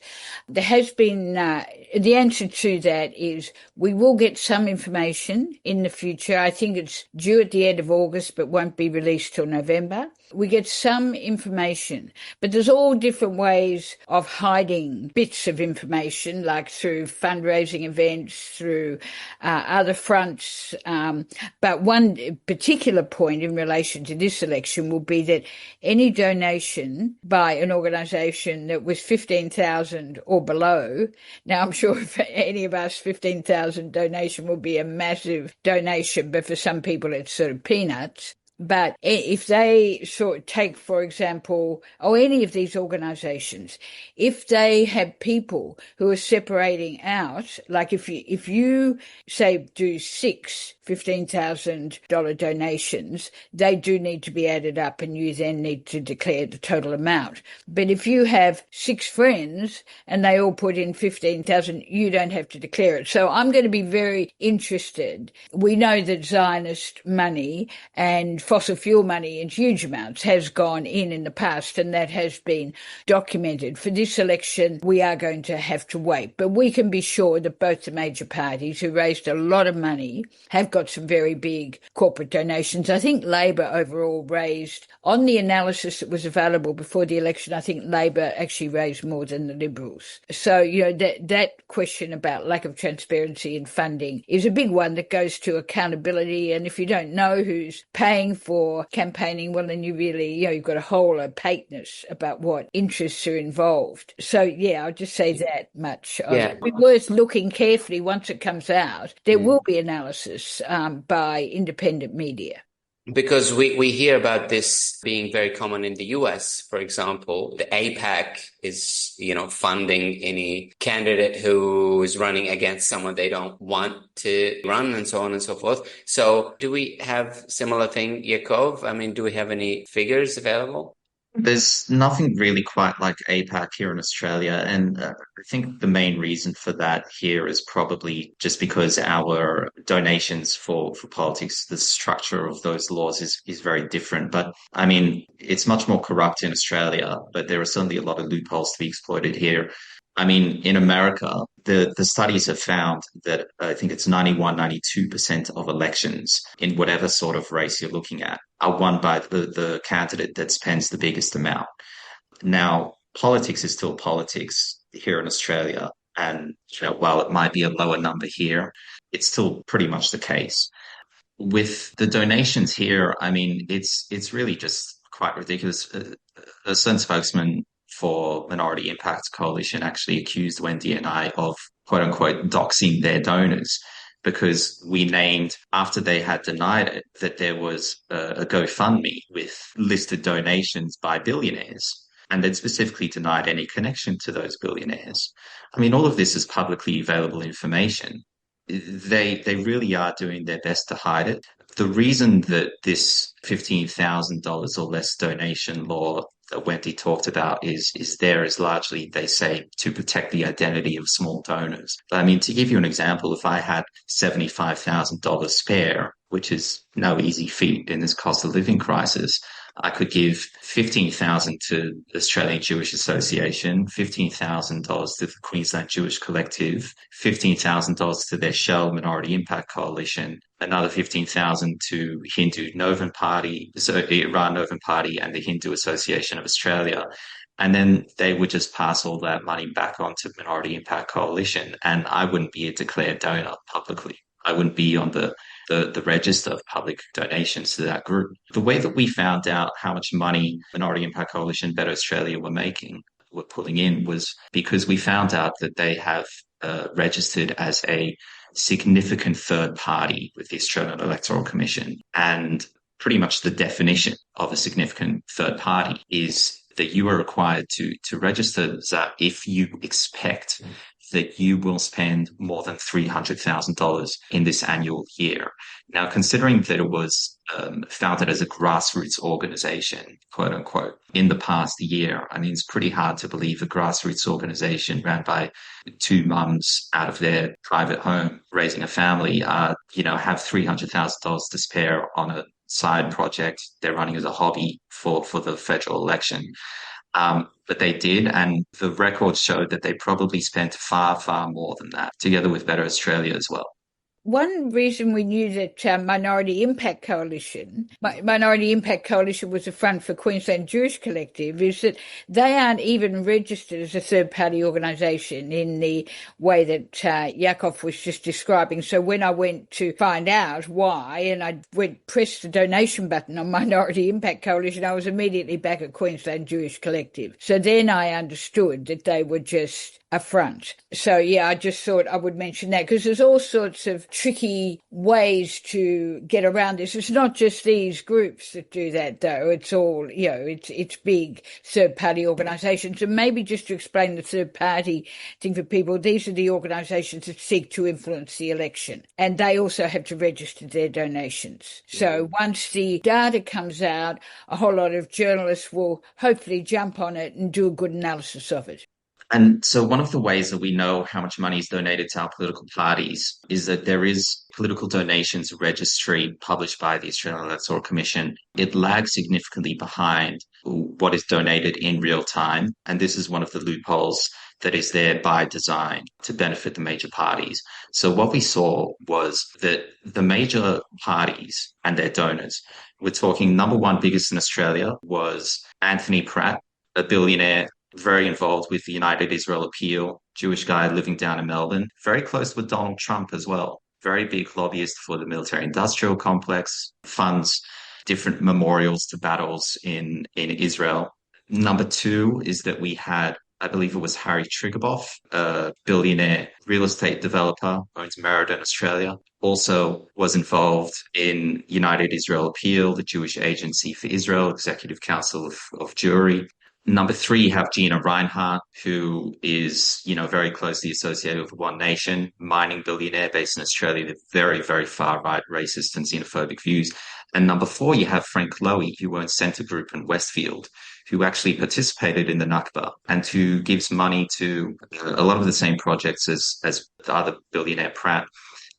There has been, the answer to that is we will get some information in the future. I think it's due at the end of August, but won't be released till November. We get some information, but there's all different ways of hiding bits of information, like through fundraising events, through other fronts. But one particular point in relation to this election will be that any donation by an organisation that was 15,000 or below, now I'm sure for any of us 15,000 donation will be a massive donation, but for some people it's sort of peanuts. But if they sort of take, for example, any of these organisations, if they have people who are separating out, like if you say do 6 $15,000 donations, they do need to be added up and you then need to declare the total amount. But if you have 6 friends and they all put in 15,000, you don't have to declare it. So I'm going to be very interested. We know that Zionist money and fossil fuel money in huge amounts has gone in the past, and that has been documented. For this election, we are going to have to wait. But we can be sure that both the major parties, who raised a lot of money, have got some very big corporate donations. I think Labor overall raised, on the analysis that was available before the election, I think Labor actually raised more than the Liberals. So, that question about lack of transparency in funding is a big one that goes to accountability. And if you don't know who's paying for campaigning, well, then you really, you've got a whole opaqueness about what interests are involved. So, I'll just say that much. Yeah. It's worth looking carefully once it comes out. There will be analysis by independent media. Because we hear about this being very common in the US, for example. The AIPAC is, funding any candidate who is running against someone they don't want to run, and so on and so forth. So do we have similar thing, Yakov? I mean, do we have any figures available? There's nothing really quite like AIPAC here in Australia, and I think the main reason for that here is probably just because our donations for politics, the structure of those laws is very different. But I mean, it's much more corrupt in Australia, but there are certainly a lot of loopholes to be exploited here. I mean, in America, the studies have found that I think it's 92% of elections in whatever sort of race you're looking at are won by the candidate that spends the biggest amount. Now, politics is still politics here in Australia. And while it might be a lower number here, it's still pretty much the case. With the donations here, I mean, it's really just quite ridiculous. A certain spokesman for Minority Impact Coalition actually accused Wendy and I of, quote unquote, doxing their donors, because we named, after they had denied it, that there was a GoFundMe with listed donations by billionaires, and they'd specifically denied any connection to those billionaires. I mean, all of this is publicly available information. They really are doing their best to hide it. The reason that this $15,000 or less donation law that Wendy talked about is largely, they say, to protect the identity of small donors. But I mean, to give you an example, if I had $75,000 spare, which is no easy feat in this cost of living crisis, I could give $15,000 to the Australian Jewish Association, $15,000 to the Queensland Jewish Collective, $15,000 to their Shell Minority Impact Coalition, another $15,000 to Hindu Novum Party, so Iran Novum Party, and the Hindu Association of Australia. And then they would just pass all that money back onto Minority Impact Coalition, and I wouldn't be a declared donor publicly. I wouldn't be on the register of public donations to that group. The way that we found out how much money Minority Impact Coalition, Better Australia were pulling in, was because we found out that they have registered as a significant third party with the Australian Electoral Commission. And pretty much the definition of a significant third party, is that you are required to register that if you expect that you will spend more than $300,000 in this annual year. Now, considering that it was founded as a grassroots organization, quote unquote, in the past year, I mean, it's pretty hard to believe a grassroots organization ran by two mums out of their private home raising a family, have $300,000 to spare on a side project they're running as a hobby for the federal election. But they did, and the records showed that they probably spent far, far more than that, together with Better Australia as well. One reason we knew that Minority Impact Coalition was a front for Queensland Jewish Collective is that they aren't even registered as a third-party organisation in the way that Yakov was just describing. So when I went to find out why, and I pressed the donation button on Minority Impact Coalition, I was immediately back at Queensland Jewish Collective. So then I understood that they were just a front. So yeah, I just thought I would mention that because there's all sorts of tricky ways to get around this. It's not just these groups that do that though. It's all, it's big third party organisations. And maybe just to explain the third party thing for people, these are the organisations that seek to influence the election. And they also have to register their donations. So once the data comes out, a whole lot of journalists will hopefully jump on it and do a good analysis of it. And so one of the ways that we know how much money is donated to our political parties is that there is political donations registry published by the Australian Electoral Commission. It lags significantly behind what is donated in real time. And this is one of the loopholes that is there by design to benefit the major parties. So what we saw was that the major parties and their donors, we're talking number one biggest in Australia was Anthony Pratt, a billionaire, very involved with the United Israel Appeal, Jewish guy living down in Melbourne, very close with Donald Trump as well. Very big lobbyist for the military-industrial complex, funds different memorials to battles in Israel. Number two is that we had, I believe it was Harry Triguboff, a billionaire real estate developer, owns Meriden, Australia, also was involved in United Israel Appeal, the Jewish Agency for Israel, Executive Council of Jewry. Number three, you have Gina Reinhardt, who is, very closely associated with One Nation, mining billionaire based in Australia with very, very far-right racist and xenophobic views. And number four, you have Frank Lowy, who owns Centre Group in Westfield, who actually participated in the Nakba and who gives money to a lot of the same projects as the other billionaire Pratt.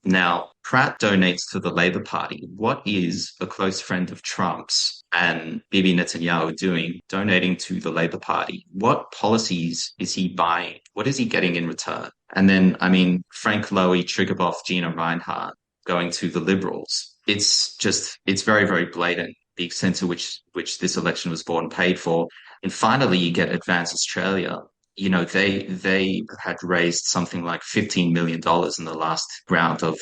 Now, Pratt donates to the Labour Party. What is a close friend of Trump's and Bibi Netanyahu doing, donating to the Labour Party? What policies is he buying? What is he getting in return? And then, Frank Lowy, Triguboff, Gina Reinhardt going to the Liberals. It's very, very blatant, the extent to which this election was bought and paid for. And finally, you get Advance Australia. They had raised something like $15 million in the last round of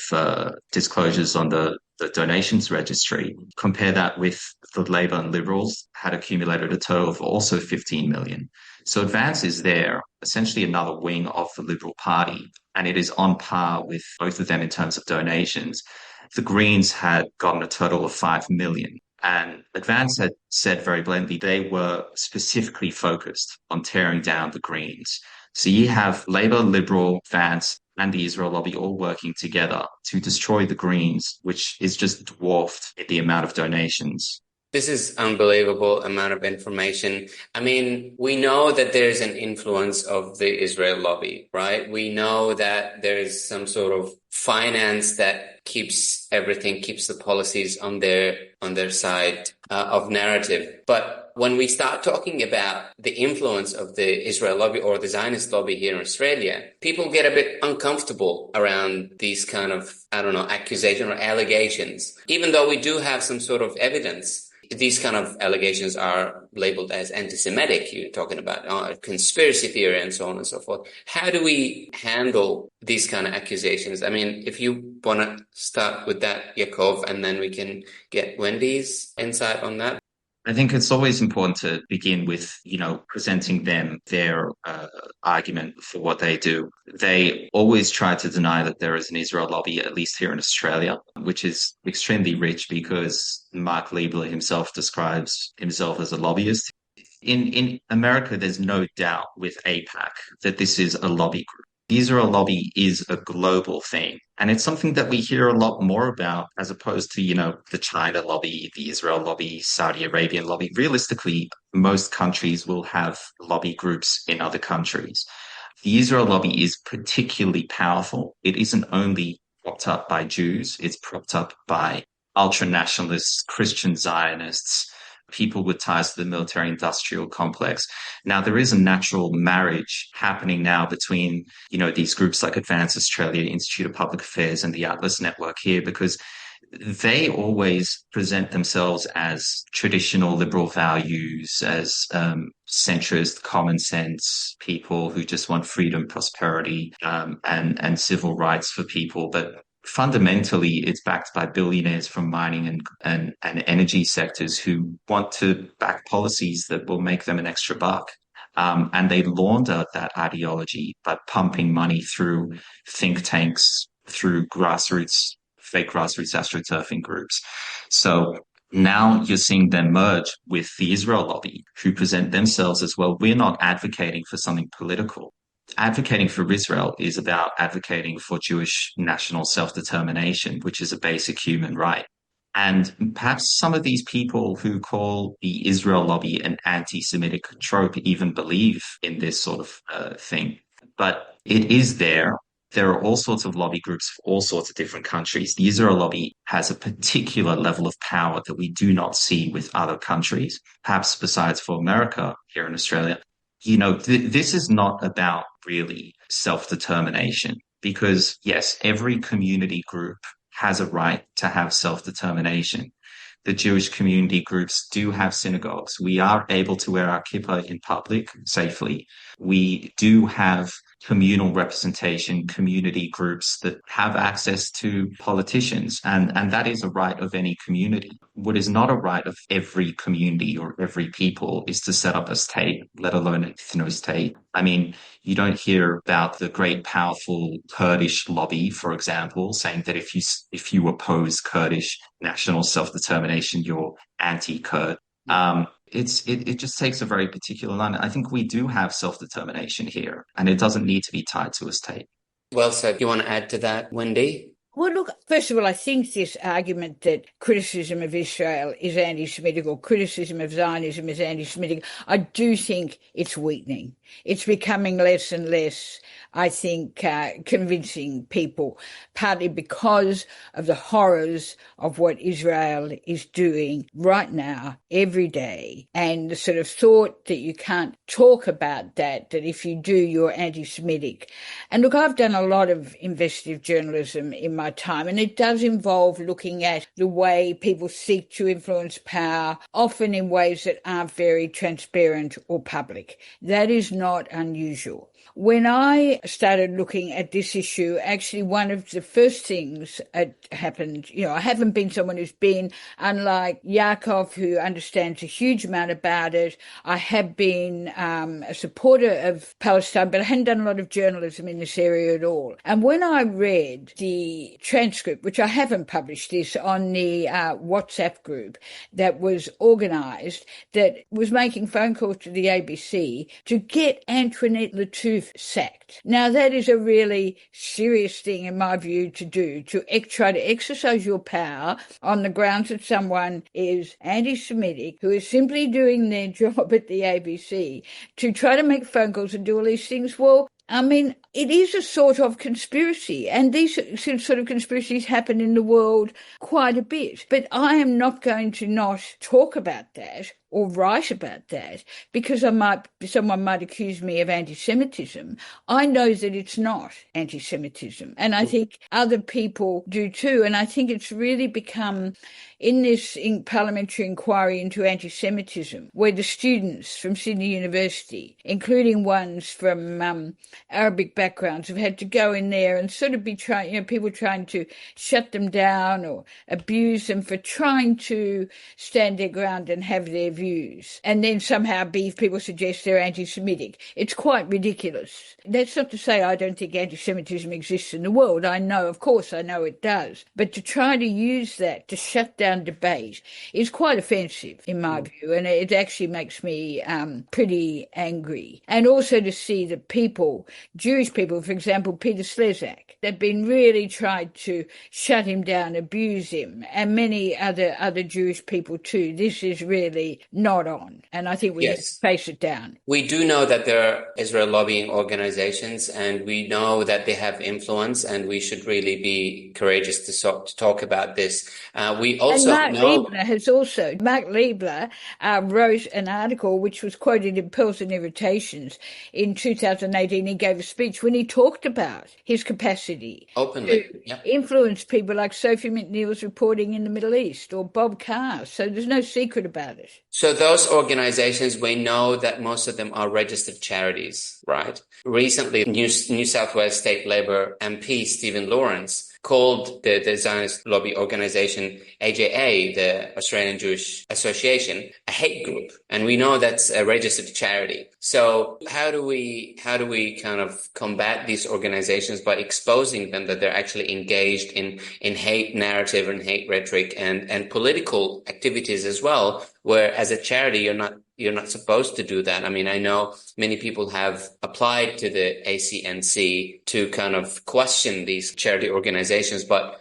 disclosures on the donations registry. Compare that with the Labor and Liberals had accumulated a total of also 15 million. So Advance is there, essentially another wing of the Liberal Party, and it is on par with both of them in terms of donations. The Greens had gotten a total of 5 million. And Advance had said very bluntly they were specifically focused on tearing down the Greens. So you have Labour, Liberal, Vance, and the Israel lobby all working together to destroy the Greens, which is just dwarfed in the amount of donations. This is unbelievable amount of information. We know that there's an influence of the Israel lobby, right? We know that there's some sort of finance that keeps the policies on their side of narrative. But when we start talking about the influence of the Israel lobby or the Zionist lobby here in Australia, people get a bit uncomfortable around these kind of, accusation or allegations. Even though we do have some sort of evidence, these kind of allegations are labeled as anti-Semitic. You're talking about conspiracy theory and so on and so forth. How do we handle these kind of accusations? If you want to start with that, Yakov, and then we can get Wendy's insight on that. I think it's always important to begin with, presenting them their argument for what they do. They always try to deny that there is an Israel lobby, at least here in Australia, which is extremely rich because Mark Liebler himself describes himself as a lobbyist. In America, there's no doubt with AIPAC that this is a lobby group. The Israel lobby is a global thing. And it's something that we hear a lot more about as opposed to, the China lobby, the Israel lobby, Saudi Arabian lobby. Realistically, most countries will have lobby groups in other countries. The Israel lobby is particularly powerful. It isn't only propped up by Jews, it's propped up by ultra-nationalists, Christian Zionists, people with ties to the military-industrial complex. Now, there is a natural marriage happening now between, these groups like Advance Australia, Institute of Public Affairs, and the Atlas Network here, because they always present themselves as traditional liberal values, as centrist, common sense people who just want freedom, prosperity, and civil rights for people. But fundamentally, it's backed by billionaires from mining and energy sectors who want to back policies that will make them an extra buck. And they launder that ideology by pumping money through think tanks, through fake grassroots astroturfing groups. So now you're seeing them merge with the Israel lobby, who present themselves as, well, we're not advocating for something political. Advocating for Israel is about advocating for Jewish national self-determination, which is a basic human right. And perhaps some of these people who call the Israel lobby an anti-Semitic trope even believe in this sort of thing. But it is there. There are all sorts of lobby groups for all sorts of different countries. The Israel lobby has a particular level of power that we do not see with other countries, perhaps besides for America here in Australia. This is not about really self-determination because, yes, every community group has a right to have self-determination. The Jewish community groups do have synagogues. We are able to wear our kippah in public safely. We do have communal representation, community groups that have access to politicians, and that is a right of any community. What is not a right of every community or every people is to set up a state, let alone an ethno-state. I mean, you don't hear about the great powerful Kurdish lobby, for example, saying that if you oppose Kurdish national self-determination, you're anti-Kurd. It just takes a very particular line. I think we do have self-determination here, and it doesn't need to be tied to a state. Well said. You want to add to that, Wendy? Well, look, first of all, I think this argument that criticism of Israel is anti-Semitic or criticism of Zionism is anti-Semitic, I do think it's weakening. It's becoming less and less, I think, convincing people, partly because of the horrors of what Israel is doing right now, every day, and the sort of thought that you can't talk about that if you do, you're anti-Semitic. And look, I've done a lot of investigative journalism in my time, and it does involve looking at the way people seek to influence power, often in ways that aren't very transparent or public. That is not unusual. When I started looking at this issue, actually one of the first things that happened, I haven't been someone who's been, unlike Yaakov, who understands a huge amount about it. I have been a supporter of Palestine, but I hadn't done a lot of journalism in this area at all. And when I read the transcript, which I haven't published this, on the WhatsApp group that was organised, that was making phone calls to the ABC to get Antoinette Lattouf sacked. Now, that is a really serious thing, in my view, to do, to try to exercise your power on the grounds that someone is anti-Semitic, who is simply doing their job at the ABC, to try to make phone calls and do all these things. Well, I mean, it is a sort of conspiracy, and these sort of conspiracies happen in the world quite a bit. But I am not going to not talk about that or write about that because someone might accuse me of anti-Semitism. I know that it's not anti-Semitism, and I think other people do too. And I think it's really become, in this parliamentary inquiry into anti-Semitism, where the students from Sydney University, including ones from Arabic backgrounds, have had to go in there and sort of be people trying to shut them down or abuse them for trying to stand their ground and have their views, and then somehow people suggest they're anti-Semitic. It's quite ridiculous. That's not to say I don't think anti-Semitism exists in the world. Of course I know it does. But to try to use that to shut down debate is quite offensive, in my view, and it actually makes me pretty angry. And also to see that Jewish people, for example, Peter Slezak, they've been really tried to shut him down, abuse him, and many other Jewish people too. This is really not on, and I think we have to face it down. We do know that there are Israel lobbying organizations, and we know that they have influence, and we should really be courageous to talk about this. We also know... Mark Liebler wrote an article which was quoted in Pearls and Irritations in 2018. He gave a speech when he talked about his capacity openly to influence people like Sophie McNeill's reporting in the Middle East or Bob Carr. So there's no secret about it. So those organizations, we know that most of them are registered charities, right? Recently, New South Wales State Labor MP Stephen Lawrence called the Zionist lobby organization AJA, the Australian Jewish Association, a hate group. And we know that's a registered charity. So how do we kind of combat these organizations by exposing them that they're actually engaged in hate narrative and hate rhetoric and political activities as well, where as a charity you're not supposed to do that. I mean, I know many people have applied to the ACNC to kind of question these charity organizations, but,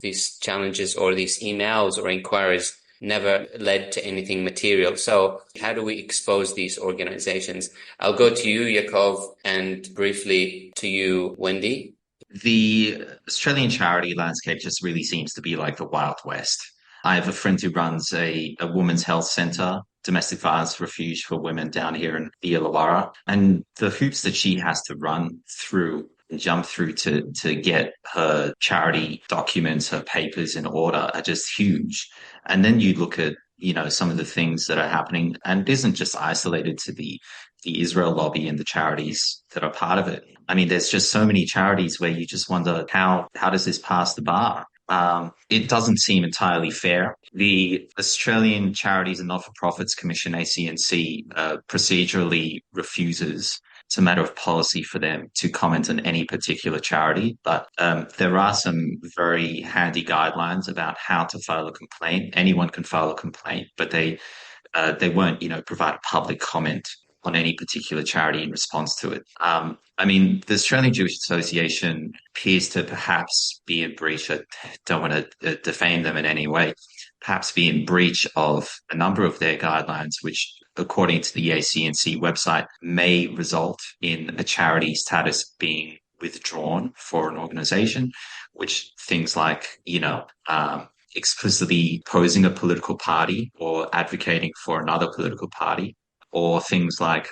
these challenges or these emails or inquiries never led to anything material. So how do we expose these organizations? I'll go to you, Yaakov, and briefly to you, Wendy. The Australian charity landscape just really seems to be like the Wild West. I have a friend who runs a women's health centre, domestic violence refuge for women down here in the Illawarra. And the hoops that she has to run through and jump through to get her charity documents, her papers in order are just huge. And then you look at, some of the things that are happening, and it isn't just isolated to the Israel lobby and the charities that are part of it. I mean, there's just so many charities where you just wonder, how does this pass the bar? It doesn't seem entirely fair. The Australian Charities and Not-for-Profits Commission, ACNC, procedurally refuses. It's a matter of policy for them to comment on any particular charity, but there are some very handy guidelines about how to file a complaint. Anyone can file a complaint, but they won't, provide a public comment on any particular charity in response to it. I mean, the Australian Jewish Association appears to perhaps be in breach. I don't want to defame them in any way. Perhaps be in breach of a number of their guidelines, which, according to the ACNC website, may result in a charity status being withdrawn for an organization, which things like, explicitly opposing a political party or advocating for another political party, or things like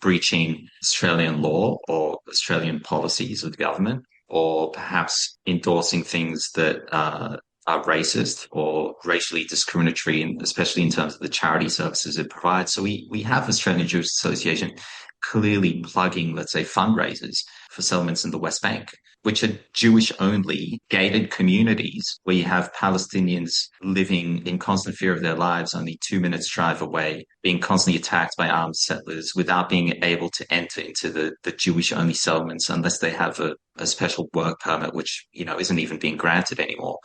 breaching Australian law or Australian policies of the government, or perhaps endorsing things that are racist or racially discriminatory, especially in terms of the charity services it provides. So we have Australian Jewish Association clearly plugging, let's say, fundraisers for settlements in the West Bank, which are Jewish-only gated communities where you have Palestinians living in constant fear of their lives only 2 minutes drive away, being constantly attacked by armed settlers without being able to enter into the Jewish-only settlements unless they have a special work permit, which, isn't even being granted anymore.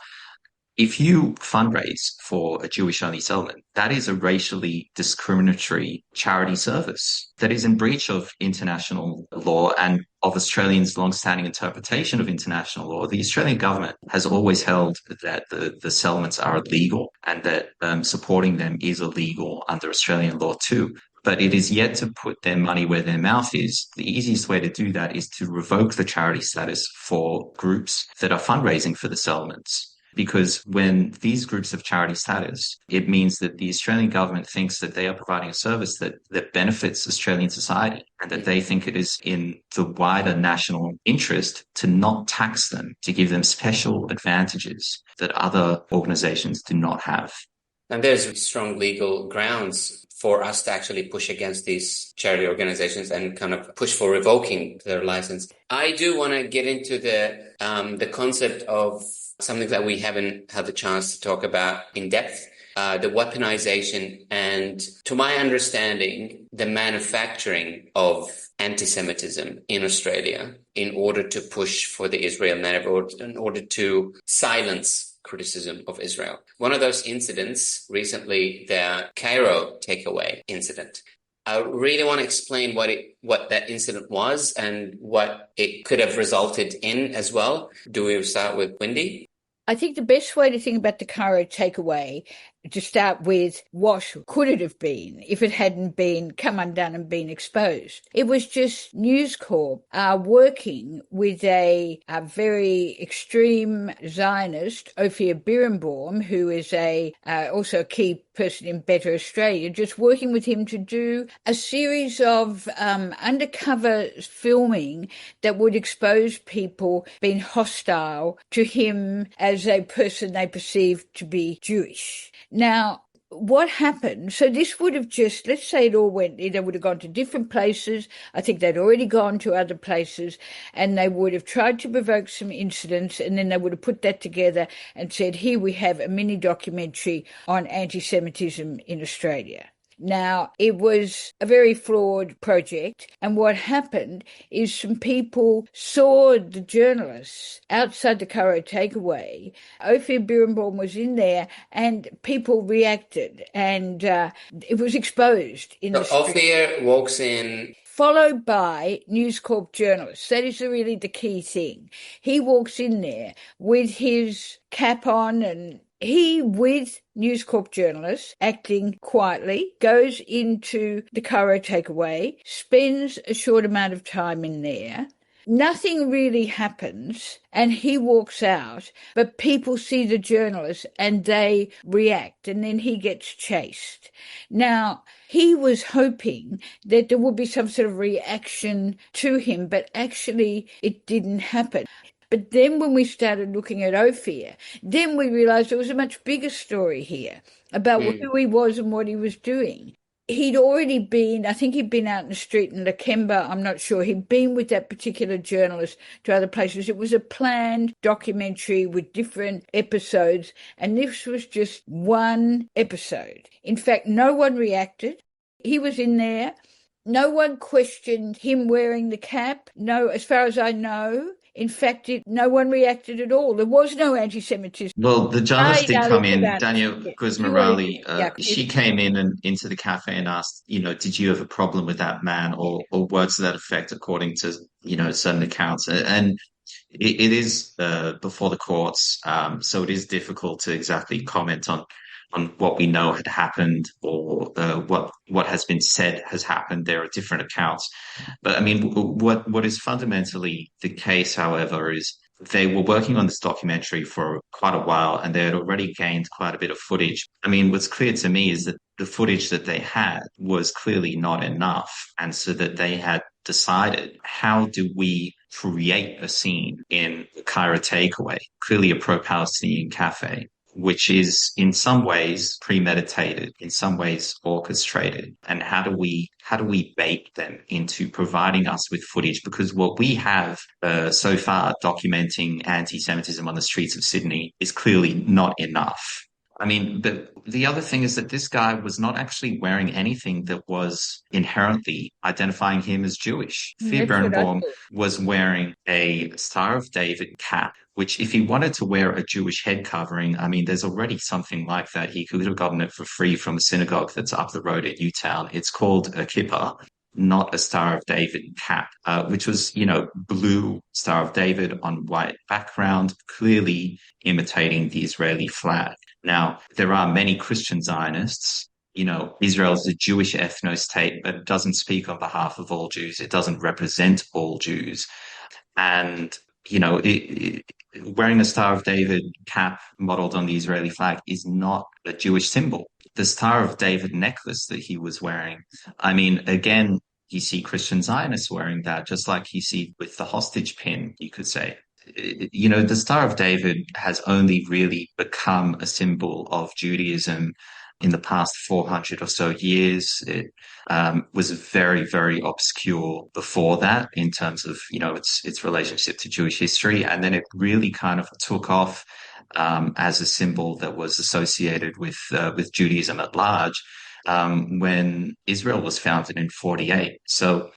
If you fundraise for a Jewish-only settlement, that is a racially discriminatory charity service that is in breach of international law and of Australians' long-standing interpretation of international law. The Australian government has always held that the settlements are illegal and that supporting them is illegal under Australian law too. But it is yet to put their money where their mouth is. The easiest way to do that is to revoke the charity status for groups that are fundraising for the settlements. because when these groups have charity status, it means that the Australian government thinks that they are providing a service that benefits Australian society, and that they think it is in the wider national interest to not tax them, to give them special advantages that other organizations do not have. And there's strong legal grounds for us to actually push against these charity organizations and kind of push for revoking their license. I do want to get into the concept of something that we haven't had the chance to talk about in depth, the weaponization and, to my understanding, the manufacturing of anti-Semitism in Australia in order to push for the Israel narrative, in order to silence criticism of Israel. One of those incidents recently, the Cairo takeaway incident. I really want to explain what that incident was and what it could have resulted in as well. Do we start with Wendy? I think the best way to think about the Cairo takeaway, to start with, what could it have been if it hadn't been come undone and been exposed? It was just News Corp working with a very extreme Zionist, Ophir Birnbaum, who is also a key person in Better Australia, just working with him to do a series of undercover filming that would expose people being hostile to him as a person they perceived to be Jewish. Now, what happened? So this would have just, let's say it all went, they would have gone to different places. I think they'd already gone to other places, and they would have tried to provoke some incidents, and then they would have put that together and said, here we have a mini documentary on anti-Semitism in Australia. Now, it was a very flawed project, and what happened is some people saw the journalists outside the Cairo takeaway. Ophir Birnbaum was in there, and people reacted, and it was exposed in the street. Ophir walks in, followed by News Corp journalists. That is really the key thing. He walks in there with his cap on, and he, with News Corp journalists, acting quietly, goes into the Cairo takeaway, spends a short amount of time in there. Nothing really happens, and he walks out, but people see the journalists and they react, and then he gets chased. Now, he was hoping that there would be some sort of reaction to him, but actually it didn't happen. But then when we started looking at Ophir, then we realised there was a much bigger story here about who he was and what he was doing. He'd already been, I think he'd been out in the street in Lakemba, I'm not sure. He'd been with that particular journalist to other places. It was a planned documentary with different episodes, and this was just one episode. In fact, no one reacted. He was in there. No one questioned him wearing the cap. No, as far as I know. In fact, no one reacted at all. There was no anti-Semitism. Well, the journalist did come in, Daniel Guzmarali. She came in and into the cafe and asked, did you have a problem with that man, or words to that effect, according to, certain accounts. And it is before the courts, so it is difficult to exactly comment on what we know had happened, or what has been said has happened. There are different accounts. But I mean, what is fundamentally the case, however, is they were working on this documentary for quite a while, and they had already gained quite a bit of footage. I mean, what's clear to me is that the footage that they had was clearly not enough. And so that they had decided, how do we create a scene in the Cairo takeaway, clearly a pro-Palestinian cafe, which is in some ways premeditated, in some ways orchestrated, and how do we bait them into providing us with footage? Because what we have so far documenting anti-Semitism on the streets of Sydney is clearly not enough. I mean, but the other thing is that this guy was not actually wearing anything that was inherently identifying him as Jewish. Ophir Birnbaum was wearing a Star of David cap, which if he wanted to wear a Jewish head covering, I mean, there's already something like that. He could have gotten it for free from a synagogue that's up the road at Newtown. It's called a kippah, not a Star of David cap, which was, blue Star of David on white background, clearly imitating the Israeli flag. Now, there are many Christian Zionists. Israel is a Jewish ethno-state, but it doesn't speak on behalf of all Jews. It doesn't represent all Jews. And wearing a Star of David cap modeled on the Israeli flag is not a Jewish symbol. The Star of David necklace that he was wearing, I mean, again, you see Christian Zionists wearing that, just like you see with the hostage pin, you could say. The Star of David has only really become a symbol of Judaism in the past 400 or so years. It was very, very obscure before that in terms of, its relationship to Jewish history. And then it really kind of took off as a symbol that was associated with Judaism at large when Israel was founded in 48. So,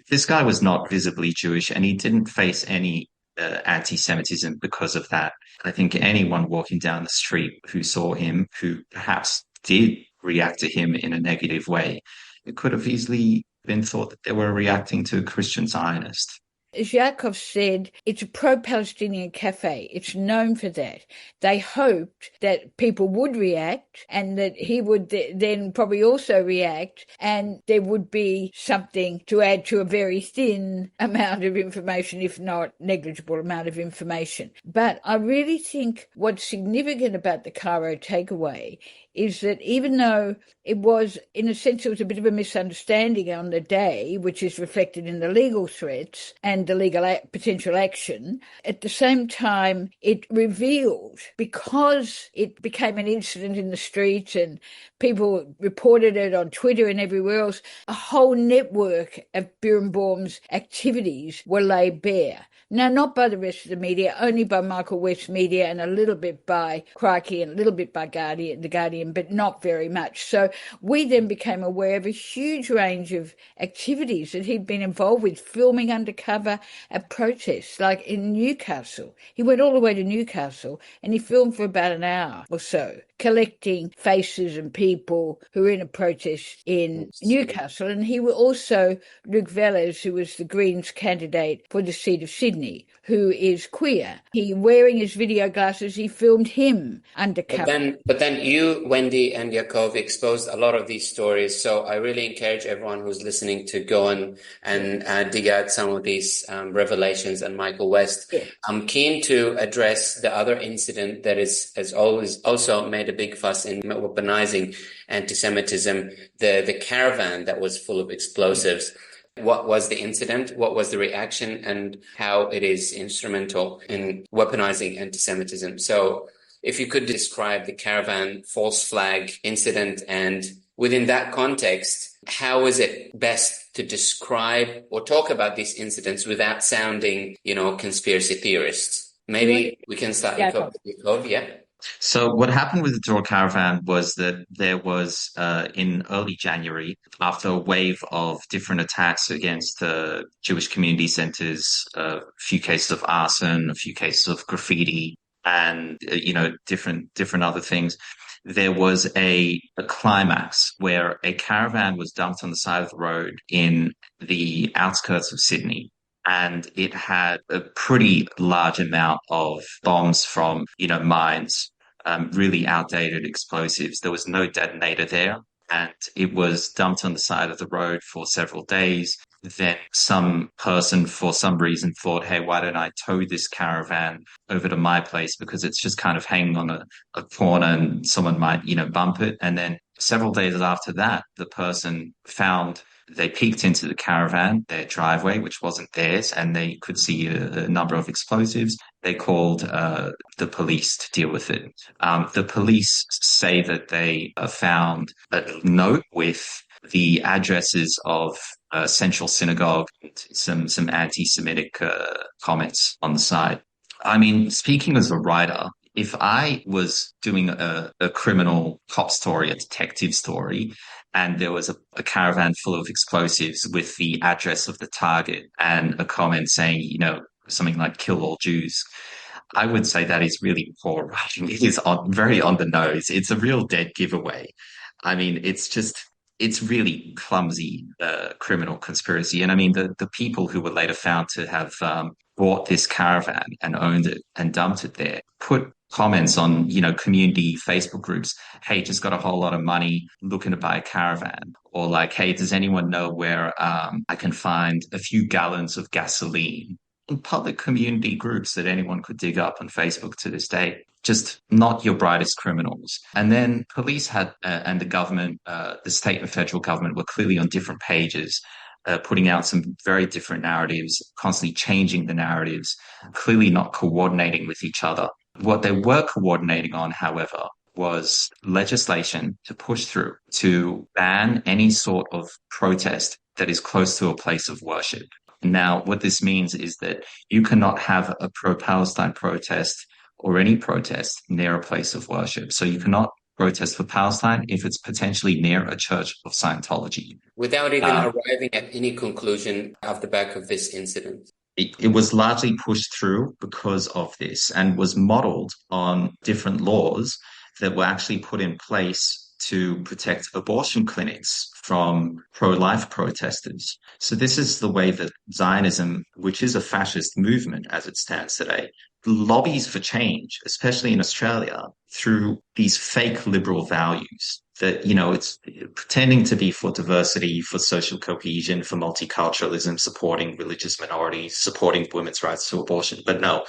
this guy was not visibly Jewish, and he didn't face any anti-Semitism because of that. I think anyone walking down the street who saw him, who perhaps did react to him in a negative way, it could have easily been thought that they were reacting to a Christian Zionist. As Yaakov said, it's a pro-Palestinian cafe. It's known for that. They hoped that people would react and that he would then probably also react, and there would be something to add to a very thin amount of information, if not negligible amount of information. But I really think what's significant about the Cairo takeaway is that even though it was, in a sense, it was a bit of a misunderstanding on the day, which is reflected in the legal threats and the legal potential action, at the same time, it revealed, because it became an incident in the streets and people reported it on Twitter and everywhere else, a whole network of Birnbaum's activities were laid bare. Now, not by the rest of the media, only by Michael West's media and a little bit by Crikey and a little bit by The Guardian, but not very much. So we then became aware of a huge range of activities that he'd been involved with, filming undercover at protests, like in Newcastle. He went all the way to Newcastle and he filmed for about an hour or so, collecting faces and people who were in a protest in Newcastle. And he was also Luc Velez, who was the Greens candidate for the seat of Sydney, who is queer. He, wearing his video glasses, he filmed him undercover. But then you, Wendy and Yaakov, exposed a lot of these stories. So I really encourage everyone who's listening to go and dig out some of these revelations and Michael West. Yeah. I'm keen to address the other incident that has always also made a big fuss in weaponizing anti-Semitism, the caravan that was full of explosives. What was the incident? What was the reaction? And how it is instrumental in weaponizing anti-Semitism. So if you could describe the caravan false flag incident, and within that context, how is it best to describe or talk about these incidents without sounding, conspiracy theorists? Maybe we can start with Yaakov, yeah? So what happened with the Draw Caravan was that there was, in early January, after a wave of different attacks against Jewish community centers, a few cases of arson, a few cases of graffiti, and, different other things, there was a climax where a caravan was dumped on the side of the road in the outskirts of Sydney. And it had a pretty large amount of bombs from, mines, really outdated explosives. There was no detonator there, and it was dumped on the side of the road for several days. Then some person, for some reason, thought, hey, why don't I tow this caravan over to my place, because it's just kind of hanging on a corner and someone might, bump it. And then several days after that, the person they peeked into the caravan, their driveway, which wasn't theirs, and they could see a number of explosives. They called the police to deal with it. The police say that they found a note with the addresses of Central Synagogue and some anti-Semitic comments on the side. I mean, speaking as a writer, if I was doing a criminal cop story, a detective story, and there was a caravan full of explosives with the address of the target and a comment saying, something like "kill all Jews," I would say that is really poor writing. It is very on the nose. It's a real dead giveaway. I mean, it's really clumsy criminal conspiracy. And I mean, the people who were later found to have bought this caravan and owned it and dumped it there put comments on, community Facebook groups. Hey, just got a whole lot of money, looking to buy a caravan. Or like, hey, does anyone know where I can find a few gallons of gasoline? in public community groups that anyone could dig up on Facebook to this day. Just not your brightest criminals. And then police had, and the government, the state and federal government were clearly on different pages, putting out some very different narratives, constantly changing the narratives, clearly not coordinating with each other. What they were coordinating on, however, was legislation to push through to ban any sort of protest that is close to a place of worship. Now, what this means is that you cannot have a pro-Palestine protest or any protest near a place of worship. So you cannot protest for Palestine if it's potentially near a church of Scientology. Without even arriving at any conclusion off the back of this incident. It was largely pushed through because of this and was modeled on different laws that were actually put in place to protect abortion clinics from pro-life protesters. So this is the way that Zionism, which is a fascist movement as it stands today, lobbies for change, especially in Australia, through these fake liberal values that, it's pretending to be for diversity, for social cohesion, for multiculturalism, supporting religious minorities, supporting women's rights to abortion. But no,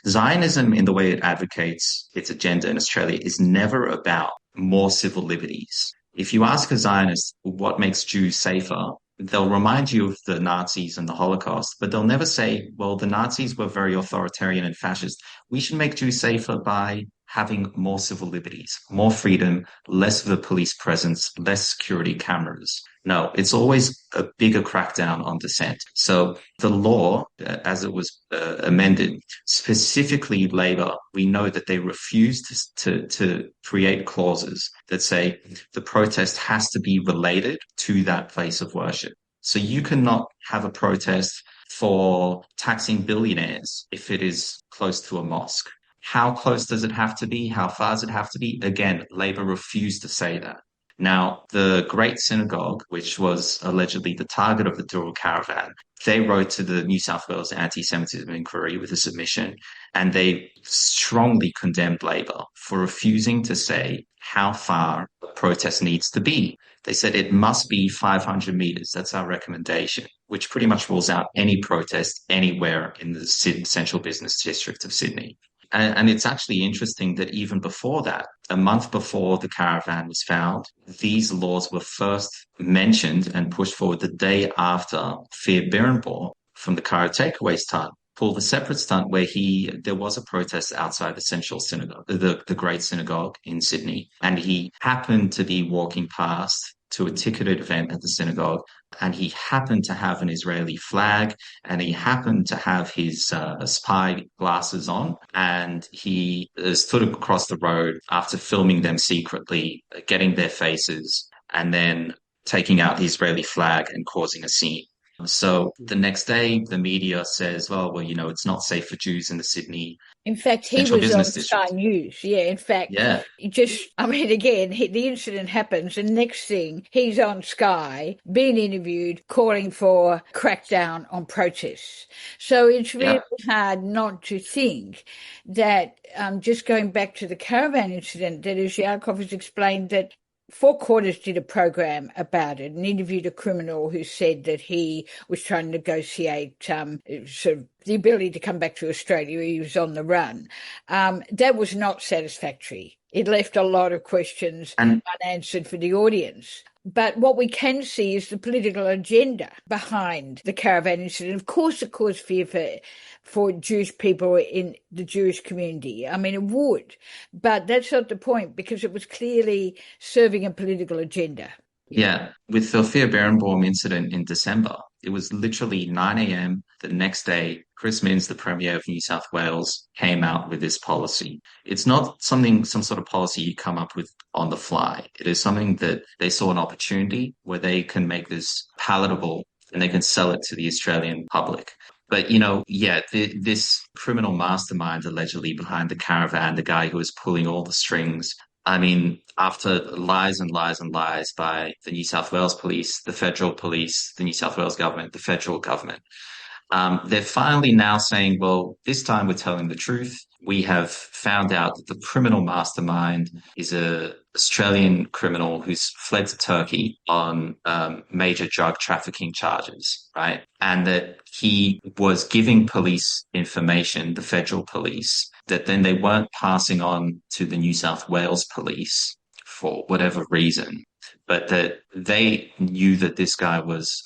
Zionism, in the way it advocates its agenda in Australia, is never about more civil liberties. If you ask a Zionist what makes Jews safer, they'll remind you of the Nazis and the Holocaust, but they'll never say, well, the Nazis were very authoritarian and fascist. We should make Jews safer by having more civil liberties, more freedom, less of a police presence, less security cameras. No, it's always a bigger crackdown on dissent. So the law, as it was amended, specifically Labor, we know that they refused to create clauses that say the protest has to be related to that place of worship. So you cannot have a protest for taxing billionaires if it is close to a mosque. How close does it have to be? How far does it have to be? Again, Labor refused to say that. Now, the Great Synagogue, which was allegedly the target of the Dural Caravan, they wrote to the New South Wales Anti-Semitism Inquiry with a submission, and they strongly condemned Labor for refusing to say how far the protest needs to be. They said it must be 500 meters. That's our recommendation, which pretty much rules out any protest anywhere in the central business district of Sydney. And it's actually interesting that even before that, a month before the caravan was found, these laws were first mentioned and pushed forward the day after Fear Birnbaum from the Cairo Takeaway stunt pulled a separate stunt where there was a protest outside the Central Synagogue, the Great Synagogue in Sydney, and he happened to be walking past to a ticketed event at the synagogue, and he happened to have an Israeli flag, and he happened to have his spy glasses on, and he stood across the road after filming them secretly, getting their faces, and then taking out the Israeli flag and causing a scene. So the next day, the media says, well, it's not safe for Jews in the Sydney. In fact, he was on Sky News. Yeah, in fact, again, the incident happens, and next thing, he's on Sky, being interviewed, calling for crackdown on protests. So it's really hard not to think that, just going back to the caravan incident, that as Yakov has explained, that Four Quarters did a program about it and interviewed a criminal who said that he was trying to negotiate sort of the ability to come back to Australia. He was on the run. That was not satisfactory. It left a lot of questions unanswered for the audience. But what we can see is the political agenda behind the caravan incident. Of course, it caused fear for Jewish people in the Jewish community. I mean, it would. But that's not the point, because it was clearly serving a political agenda. Yeah. With the Fear Birnbaum incident in December, it was literally 9 a.m. the next day. Chris Minns, the Premier of New South Wales, came out with this policy. It's not some sort of policy you come up with on the fly. It is something that they saw an opportunity where they can make this palatable and they can sell it to the Australian public. But, this criminal mastermind allegedly behind the caravan, the guy who was pulling all the strings, I mean, after lies and lies and lies by the New South Wales police, the federal police, the New South Wales government, the federal government, They're finally now saying, well, this time we're telling the truth. We have found out that the criminal mastermind is a Australian criminal who's fled to Turkey on major drug trafficking charges, right? And that he was giving police information, the federal police, that then they weren't passing on to the New South Wales police for whatever reason, but that they knew that this guy was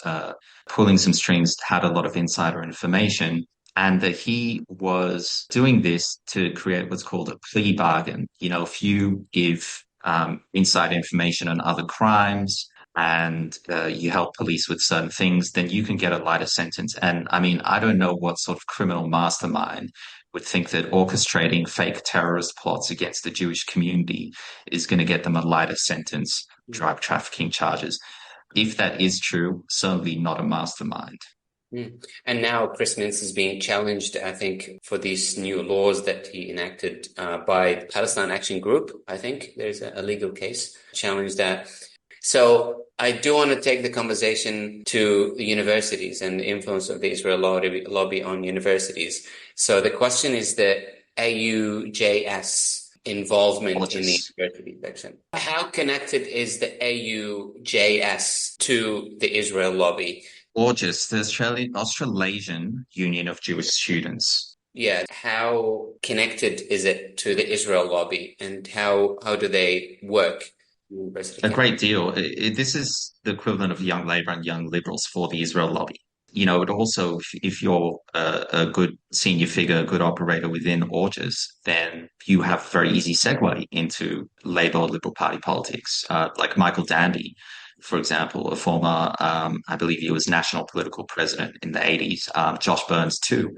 pulling some strings, had a lot of insider information, and that he was doing this to create what's called a plea bargain. You know, if you give inside information on other crimes and you help police with certain things, then you can get a lighter sentence. And I mean, I don't know what sort of criminal mastermind would think that orchestrating fake terrorist plots against the Jewish community is going to get them a lighter sentence, drug trafficking charges. If that is true, certainly not a mastermind. And now Chris Minns is being challenged, I think, for these new laws that he enacted by the Palestine Action Group. I think there's a legal case challenge that. So I do want to take the conversation to the universities and the influence of the Israel lobby on universities. So the question is the AUJS involvement in the university section. How connected is the AUJS to the Israel lobby? AUJS, the Australasian Union of Jewish Students. Yeah. How connected is it to the Israel lobby, and how do they work? A great deal. This is the equivalent of Young Labour and Young Liberals for the Israel lobby. You know, it also, if you're a good senior figure, a good operator within AUJS, then you have a very easy segue into Labour or Liberal Party politics. Like Michael Danby, for example, a former, I believe he was national political president in the 80s, Josh Burns too,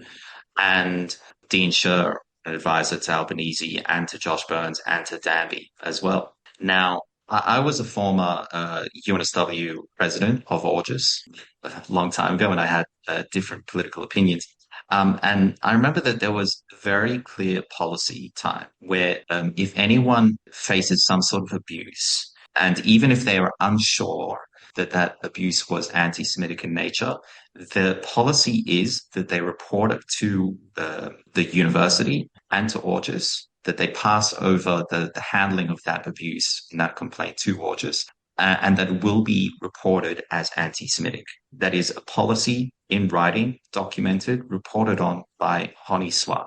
and Dean Scher, an advisor to Albanese and to Josh Burns and to Danby as well. Now, I was a former UNSW president of AUJS a long time ago, and I had different political opinions. And I remember that there was a very clear policy time where if anyone faces some sort of abuse, and even if they are unsure that that abuse was anti-Semitic in nature, the policy is that they report it to the university and to AUJS, that they pass over the handling of that abuse and that complaint to AUJS, and that will be reported as anti-Semitic. That is a policy in writing, documented, reported on by Honi Soit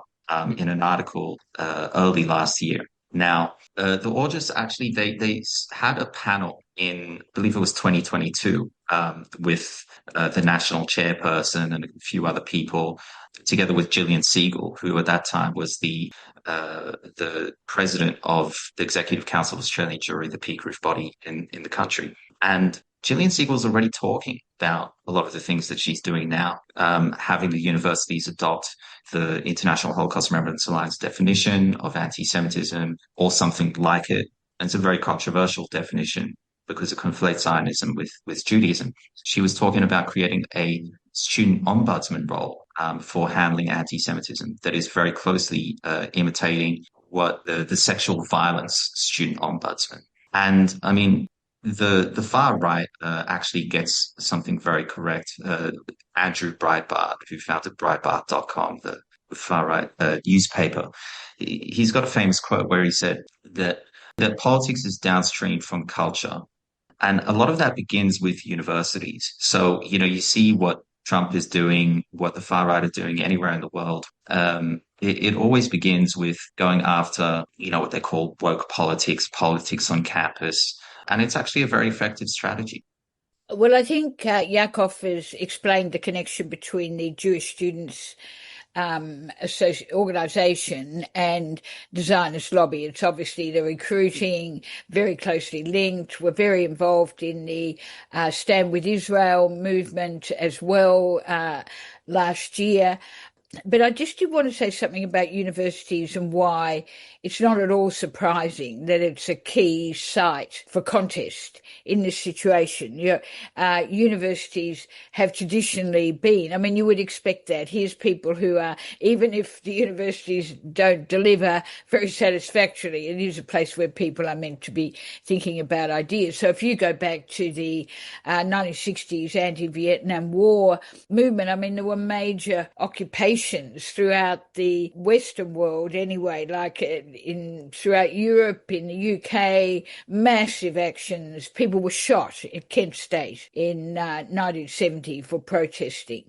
in an article early last year. Now, the AUJS actually, they had a panel in, I believe it was 2022, with the national chairperson and a few other people, together with Gillian Siegel, who at that time was the president of the Executive Council of Australian Jewry, the peak roof body in the country. And Gillian Siegel's already talking about a lot of the things that she's doing now, having the universities adopt the International Holocaust Remembrance Alliance definition of anti-Semitism or something like it. And it's a very controversial definition because it conflates Zionism with Judaism. She was talking about creating a student ombudsman role for handling anti-Semitism that is very closely imitating what the sexual violence student ombudsman. And I mean, the far right actually gets something very correct. Andrew Breitbart, who founded Breitbart.com, the far right newspaper, he's got a famous quote where he said that politics is downstream from culture. And a lot of that begins with universities. So, you know, you see what Trump is doing, what the far right are doing anywhere in the world. It always begins with going after, you know, what they call woke politics on campus. And it's actually a very effective strategy. Well, I think Yaakov has explained the connection between the Jewish Students organization and the Zionist lobby. It's obviously the recruiting, very closely linked. We're very involved in the Stand With Israel movement as well last year. But I just did want to say something about universities and why it's not at all surprising that it's a key site for contest in this situation. Universities have traditionally been, I mean, you would expect that. Here's people who are, even if the universities don't deliver very satisfactorily, it is a place where people are meant to be thinking about ideas. So if you go back to the 1960s anti-Vietnam War movement, I mean, there were major occupations throughout the Western world anyway, like throughout Europe, in the UK, massive actions. People were shot at Kent State in 1970 for protesting,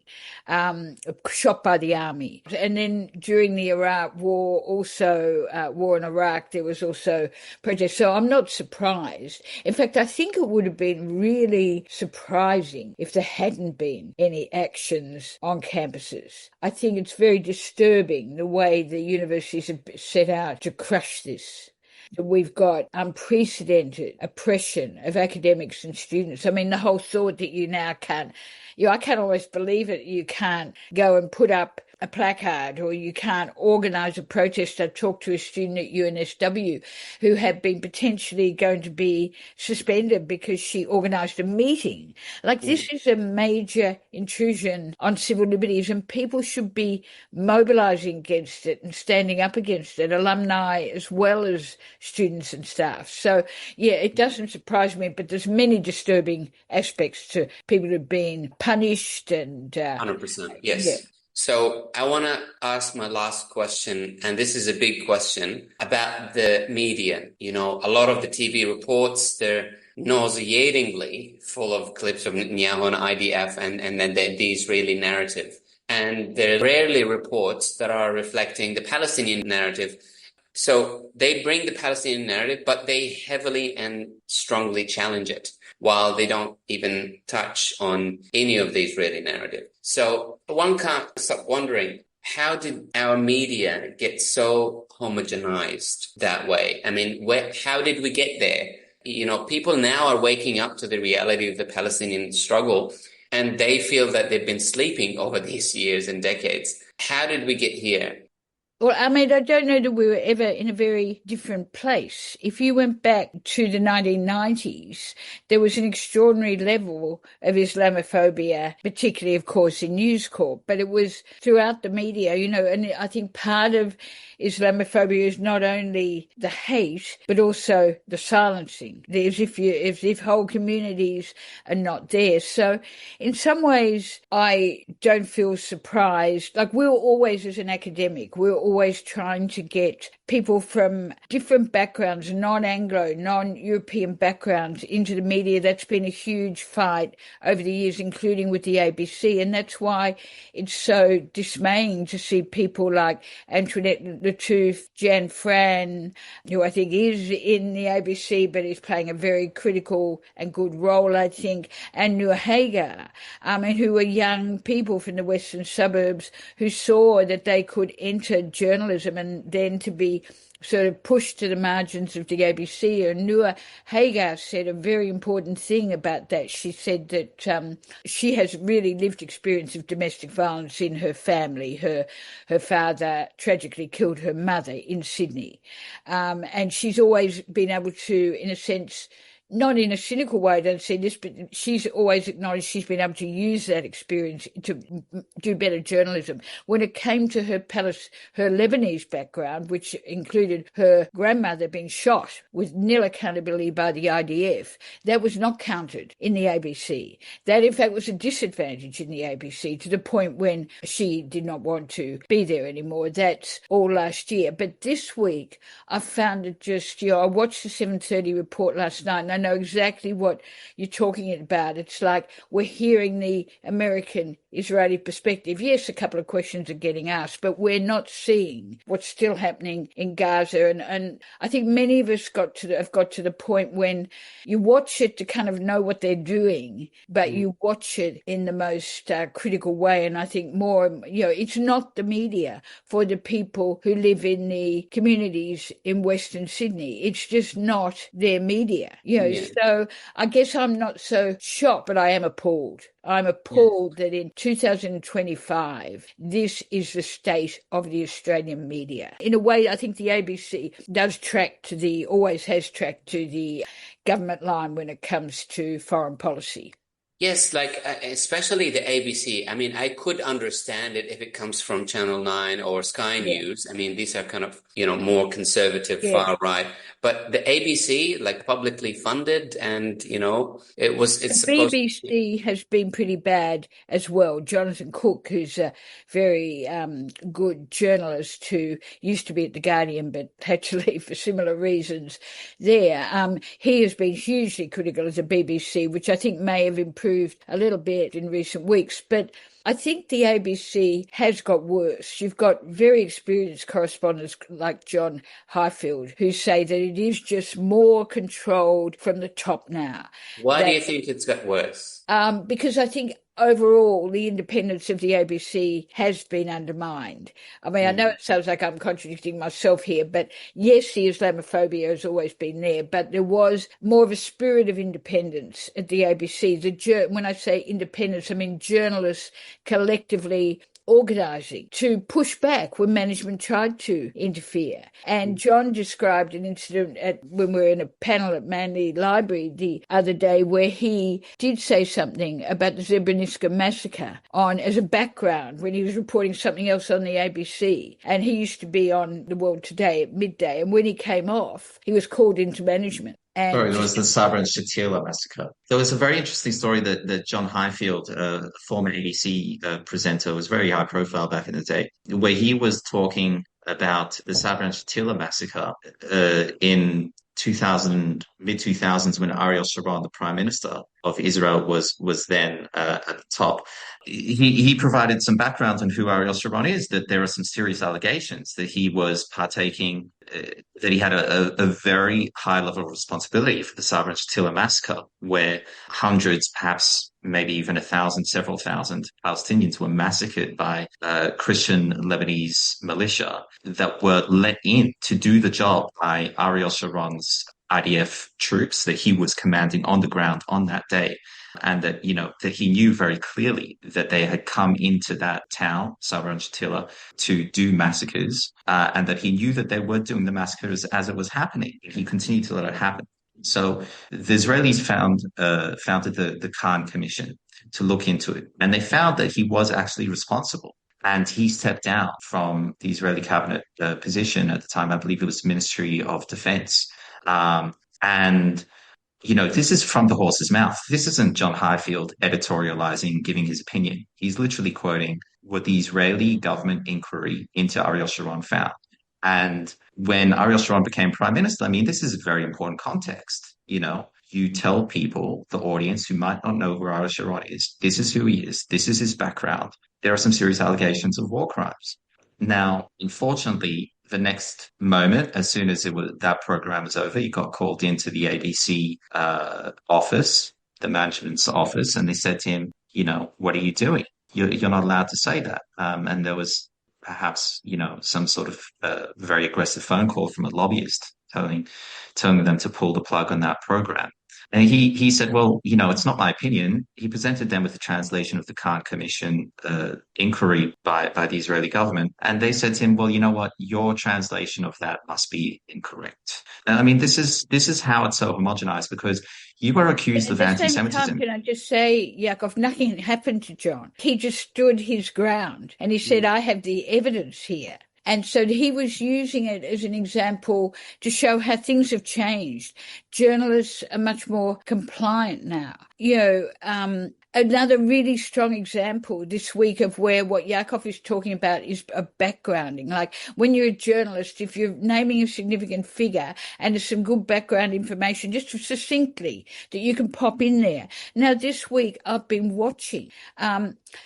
shot by the army. And then during the Iraq War, also war in Iraq, there was also protests. So I'm not surprised. In fact, I think it would have been really surprising if there hadn't been any actions on campuses. I think it's very disturbing the way the universities have set out to crush this. We've got unprecedented oppression of academics and students. I mean, the whole thought that you now can't, I can't always believe it. You can't go and put up a placard, or you can't organise a protest. I talked to a student at UNSW who had been potentially going to be suspended because she organised a meeting. Like, this is a major intrusion on civil liberties, and people should be mobilising against it and standing up against it, alumni as well as students and staff. So, yeah, it doesn't surprise me, but there's many disturbing aspects to people who've been punished and... 100%, yes. Yeah. So I want to ask my last question, and this is a big question, about the media. You know, a lot of the TV reports, they're nauseatingly full of clips of Netanyahu and IDF and then the Israeli narrative. And there are rarely reports that are reflecting the Palestinian narrative. So they bring the Palestinian narrative, but they heavily and strongly challenge it, while they don't even touch on any of the Israeli narrative. So one can't stop wondering, how did our media get so homogenized that way? I mean, how did we get there? You know, people now are waking up to the reality of the Palestinian struggle, and they feel that they've been sleeping over these years and decades. How did we get here? Well, I mean, I don't know that we were ever in a very different place. If you went back to the 1990s, there was an extraordinary level of Islamophobia, particularly, of course, in News Corp, but it was throughout the media, you know, and I think part of Islamophobia is not only the hate, but also the silencing. As if whole communities are not there. So in some ways, I don't feel surprised. Like, we're always, as an academic, we're always trying to get people from different backgrounds, non-Anglo, non-European backgrounds, into the media. That's been a huge fight over the years, including with the ABC. And that's why it's so dismaying to see people like Antoinette Lattouf, Jan Fran, who I think is in the ABC, but is playing a very critical and good role, I think, and Noor Hagar, and who were young people from the western suburbs who saw that they could enter journalism and then to be sort of pushed to the margins of the ABC. And Noor Hagar said a very important thing about that. She said that she has really lived experience of domestic violence in her family. Her father tragically killed her mother in Sydney. And she's always been able to, in a sense, not in a cynical way, I don't say this, but she's always acknowledged she's been able to use that experience to do better journalism. When it came to her Lebanese background, which included her grandmother being shot with nil accountability by the IDF, that was not counted in the ABC. That, in fact, was a disadvantage in the ABC, to the point when she did not want to be there anymore. That's all last year. But this week, I found it just, I watched the 7:30 report last night, and I know exactly what you're talking about. It's like we're hearing the American-Israeli perspective. Yes, a couple of questions are getting asked, but we're not seeing what's still happening in Gaza. And I think many of us have got to the point when you watch it to kind of know what they're doing, but you watch it in the most critical way. And I think more, it's not the media for the people who live in the communities in Western Sydney. It's just not their media. So I guess I'm not so shocked, but I am appalled. I'm appalled that in 2025, this is the state of the Australian media. In a way, I think the ABC always has tracked to the government line when it comes to foreign policy. Yes, like especially the ABC. I mean, I could understand it if it comes from Channel 9 or Sky News. I mean, these are kind of, more conservative, far right. But the ABC, like publicly funded, and it's supposed the BBC has been pretty bad as well. Jonathan Cook, who's a very good journalist who used to be at The Guardian, but had to leave for similar reasons there, he has been hugely critical of the BBC, which I think may have improved a little bit in recent weeks, but I think the ABC has got worse. You've got very experienced correspondents like John Highfield who say that it is just more controlled from the top now. Why do you think it's got worse? Because I think overall the independence of the ABC has been undermined. I mean, I know it sounds like I'm contradicting myself here, but yes, the Islamophobia has always been there, but there was more of a spirit of independence at the ABC. When I say independence, I mean journalists collectively organising to push back when management tried to interfere. And John described an incident when we were in a panel at Manly Library the other day where he did say something about the Srebrenica massacre as a background when he was reporting something else on the ABC. And he used to be on The World Today at midday. And when he came off, he was called into management. Sorry, there was the Sabra and Shatila massacre. There was a very interesting story that John Highfield, a former ABC presenter, was very high profile back in the day, where he was talking about the Sabra and Shatila massacre in mid-2000s when Ariel Sharon, the Prime Minister of Israel, was then at the top. He provided some background on who Ariel Sharon is, that there are some serious allegations that he was partaking, that he had a very high level of responsibility for the Sabra and Shatila massacre, where hundreds, perhaps maybe even 1,000, several thousand Palestinians were massacred by Christian Lebanese militia that were let in to do the job by Ariel Sharon's IDF troops that he was commanding on the ground on that day. And that, that he knew very clearly that they had come into that town, Sabra and Shatila, to do massacres, and that he knew that they were doing the massacres as it was happening. He continued to let it happen. So the Israelis founded the Khan Commission to look into it, and they found that he was actually responsible. And he stepped down from the Israeli cabinet position at the time. I believe it was Ministry of Defense. This is from the horse's mouth. This isn't John Highfield editorializing, giving his opinion. He's literally quoting what the Israeli government inquiry into Ariel Sharon found. And when Ariel Sharon became prime minister, I mean, this is a very important context. You tell people, the audience who might not know who Ariel Sharon is, this is who he is. This is his background. There are some serious allegations of war crimes. Now, unfortunately, the next moment, as soon as that program was over, he got called into the ABC office, the management's office, and they said to him, what are you doing? You're not allowed to say that. And there was perhaps, some sort of very aggressive phone call from a lobbyist telling them to pull the plug on that program. And he said, well, it's not my opinion. He presented them with a translation of the Khan Commission inquiry by the Israeli government. And they said to him, well, you know what? Your translation of that must be incorrect. I mean, this is how it's so homogenized, because you were accused of anti-Semitism. At the same time, can I just say, Yaakov, nothing happened to John. He just stood his ground and he said, I have the evidence here. And so he was using it as an example to show how things have changed. Journalists are much more compliant now. Another really strong example this week of where what Yaakov is talking about is a backgrounding. Like when you're a journalist, if you're naming a significant figure and there's some good background information, just succinctly, that you can pop in there. Now, this week I've been watching.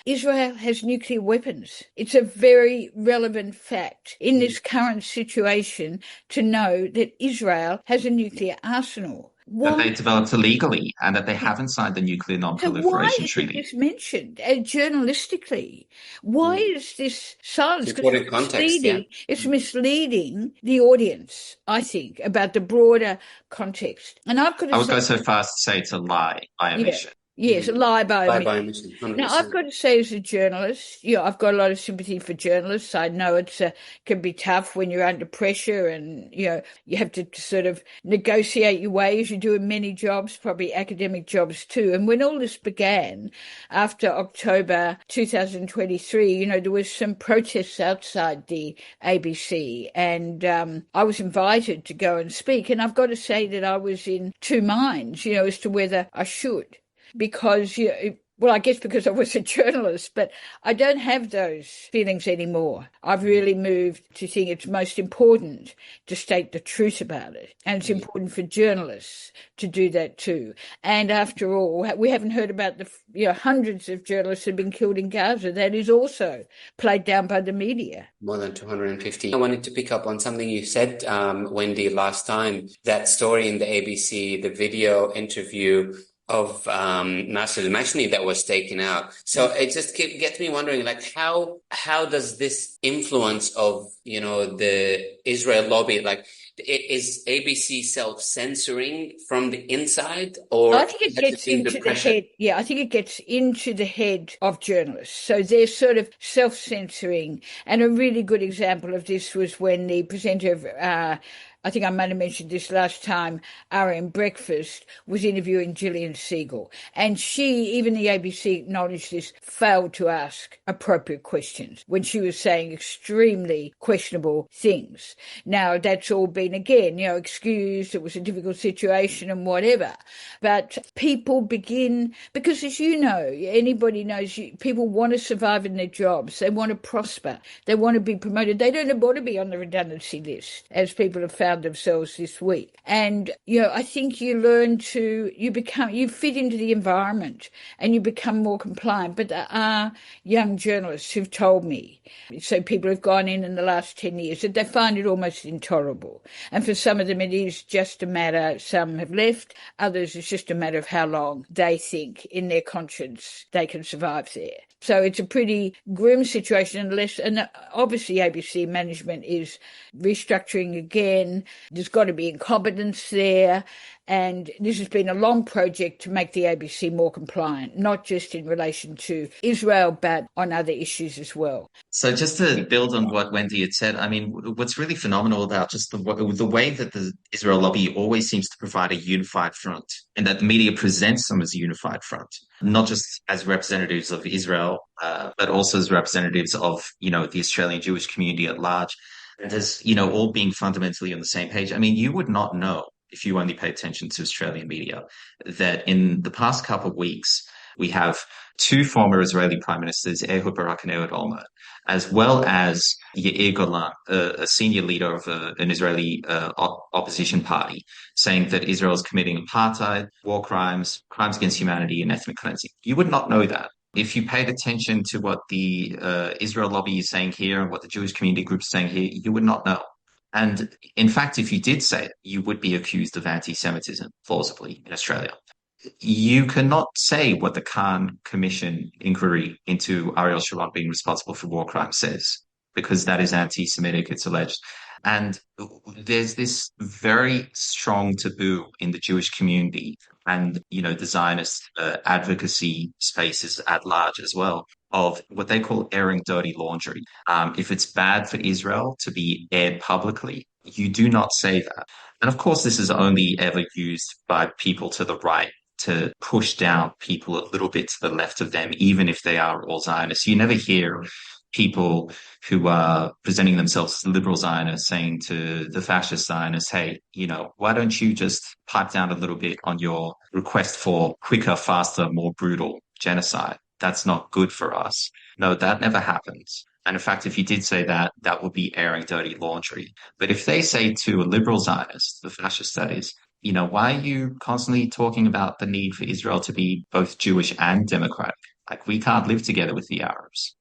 Israel has nuclear weapons. It's a very relevant fact in this current situation to know that Israel has a nuclear arsenal. That they developed illegally and that they haven't signed the Nuclear Non-Proliferation Treaty. Why is this mentioned journalistically? Why is this silence? Because it's misleading. It's misleading the audience, I think, about the broader context. And I would go so far as to say it's a lie by omission. Yes, a lie by omission. Now, I've got to say, as a journalist, I've got a lot of sympathy for journalists. I know it can be tough when you're under pressure and, you have to sort of negotiate your way, as you do in many jobs, probably academic jobs too. And when all this began, after October 2023, there was some protests outside the ABC, and I was invited to go and speak. And I've got to say that I was in two minds, as to whether I should. Because, I guess because I was a journalist, but I don't have those feelings anymore. I've really moved to think it's most important to state the truth about it. And it's important for journalists to do that too. And after all, we haven't heard about the hundreds of journalists who have been killed in Gaza. That is also played down by the media. More than 250. I wanted to pick up on something you said, Wendy, last time. That story in the ABC, the video interview of Nasser al-Mashni that was taken out. So it just gets me wondering, like, how does this influence of, the Israel lobby, like, is ABC self-censoring from the inside, or I think it gets into the head. Yeah, I think it gets into the head of journalists. So they're sort of self-censoring. And a really good example of this was when the presenter of I think I might have mentioned this last time, RM Breakfast was interviewing Gillian Siegel. And she, even the ABC acknowledged this, failed to ask appropriate questions when she was saying extremely questionable things. Now, that's all been, again, excused, it was a difficult situation and whatever. But people begin, because as you know, anybody knows, people want to survive in their jobs. They want to prosper. They want to be promoted. They don't want to be on the redundancy list, as people have found themselves this week. And, I think you learn you fit into the environment and you become more compliant. But there are young journalists who've told me, so people have gone in the last 10 years, that they find it almost intolerable. And for some of them, it is just a matter, some have left, others it's just a matter of how long they think in their conscience they can survive there. So it's a pretty grim situation, and obviously ABC management is restructuring again. There's got to be incompetence there. And this has been a long project to make the ABC more compliant, not just in relation to Israel, but on other issues as well. So just to build on what Wendy had said, I mean, what's really phenomenal about just the way that the Israel lobby always seems to provide a unified front, and that the media presents them as a unified front, not just as representatives of Israel, but also as representatives of, the Australian Jewish community at large, and as, all being fundamentally on the same page. I mean, you would not know, if you only pay attention to Australian media, that in the past couple of weeks, we have two former Israeli prime ministers, Ehud Barak and Ehud Olmert, as well as Yair Golan, a senior leader of an Israeli opposition party, saying that Israel is committing apartheid, war crimes, crimes against humanity, and ethnic cleansing. You would not know that. If you paid attention to what the Israel lobby is saying here and what the Jewish community group is saying here, you would not know. And in fact, if you did say it, you would be accused of anti-Semitism, plausibly, in Australia. You cannot say what the Khan Commission inquiry into Ariel Sharon being responsible for war crimes says, because that is anti-Semitic, it's alleged. And there's this very strong taboo in the Jewish community and, the Zionist advocacy spaces at large as well, of what they call airing dirty laundry. If it's bad for Israel to be aired publicly, you do not say that. And of course, this is only ever used by people to the right to push down people a little bit to the left of them, even if they are all Zionists. You never hear people who are presenting themselves as liberal Zionists saying to the fascist Zionists, hey, why don't you just pipe down a little bit on your request for quicker, faster, more brutal genocide? That's not good for us. No, that never happens. And in fact, if you did say that, that would be airing dirty laundry. But if they say to a liberal Zionist, the fascist that is, why are you constantly talking about the need for Israel to be both Jewish and democratic? Like, we can't live together with the Arabs.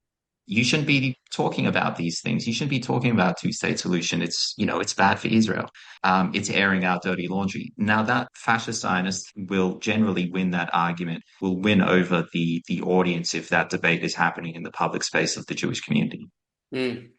you shouldn't be talking about these things. You shouldn't be talking about two-state solution. It's, it's bad for Israel. It's airing out dirty laundry. Now that fascist Zionist will generally win that argument, will win over the audience if that debate is happening in the public space of the Jewish community.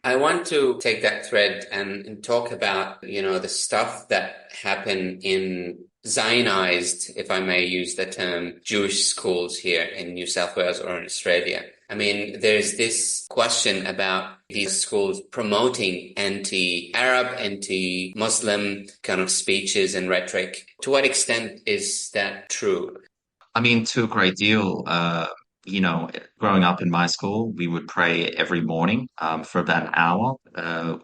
I want to take that thread and talk about, the stuff that happened in Zionized, if I may use the term, Jewish schools here in New South Wales or in Australia. I mean, there's this question about these schools promoting anti-Arab, anti-Muslim kind of speeches and rhetoric. To what extent is that true? I mean, to a great deal. Growing up in my school, we would pray every morning for about an hour.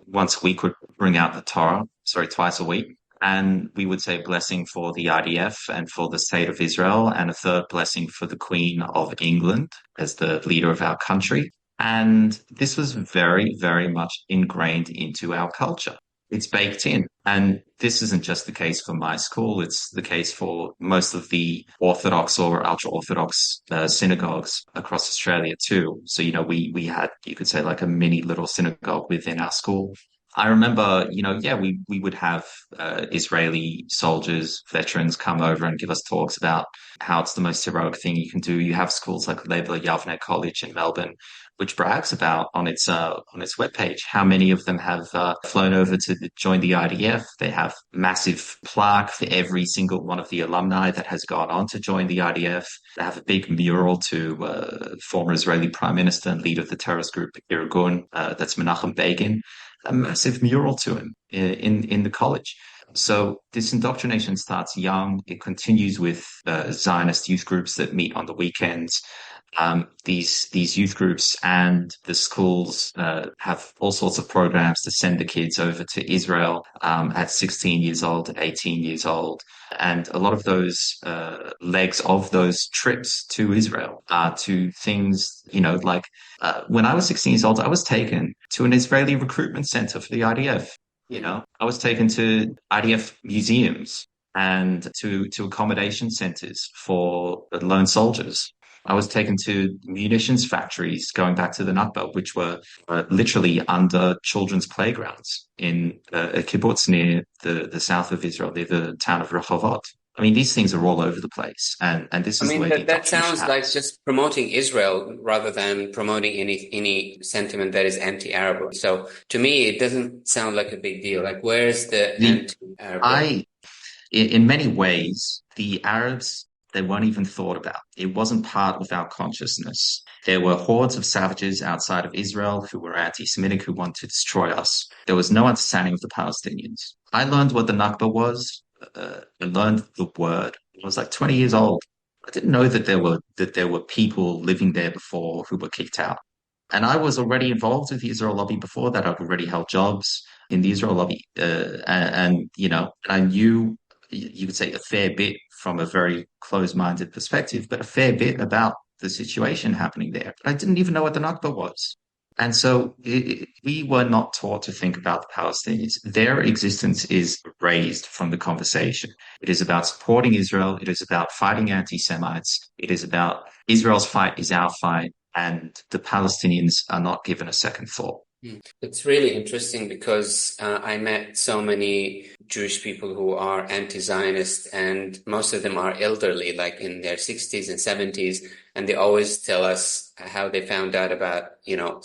Once a week, would bring out the Torah, twice a week. And we would say a blessing for the IDF and for the state of Israel, and a third blessing for the Queen of England as the leader of our country. And this was very, very much ingrained into our culture. It's baked in. And this isn't just the case for my school. It's the case for most of the Orthodox or ultra-Orthodox synagogues across Australia too. So, we had, you could say, like a mini little synagogue within our school. I remember, we would have Israeli soldiers, veterans come over and give us talks about how it's the most heroic thing you can do. You have schools like Leibler Yavneh College in Melbourne, which brags about on its webpage how many of them have flown over to join the IDF. They have massive plaque for every single one of the alumni that has gone on to join the IDF. They have a big mural to former Israeli Prime Minister and leader of the terrorist group Irgun, that's Menachem Begin. A massive mural to him in the college. So this indoctrination starts young. It continues with Zionist youth groups that meet on the weekends. These youth groups and the schools have all sorts of programs to send the kids over to Israel at 16 years old, 18 years old. And a lot of those legs of those trips to Israel are to things, like when I was 16 years old, I was taken to an Israeli recruitment center for the IDF. I was taken to IDF museums and to accommodation centers for lone soldiers. I was taken to munitions factories going back to the Nakba, which were literally under children's playgrounds in a kibbutz near the south of Israel, near the town of Rehovot. I mean, these things are all over the place. And this is where that sounds like just promoting Israel rather than promoting any sentiment that is anti-Arab. So to me, it doesn't sound like a big deal. Like, where's the anti-Arab? In many ways, the Arabs, they weren't even thought about. It wasn't part of our consciousness. There were hordes of savages outside of Israel who were anti-Semitic, who wanted to destroy us. There was no understanding of the Palestinians. I learned what the Nakba was. I learned the word. I was like 20 years old. I didn't know that there were people living there before who were kicked out. And I was already involved with the Israel lobby before that. I'd already held jobs in the Israel lobby. And I knew, you could say, a fair bit from a very closed-minded perspective, but a fair bit about the situation happening there. But I didn't even know what the Nakba was. And so we were not taught to think about the Palestinians. Their existence is erased from the conversation. It is about supporting Israel. It is about fighting anti-Semites. It is about Israel's fight is our fight, and the Palestinians are not given a second thought. It's really interesting because I met so many Jewish people who are anti-Zionist, and most of them are elderly, like in their 60s and 70s, and they always tell us how they found out about,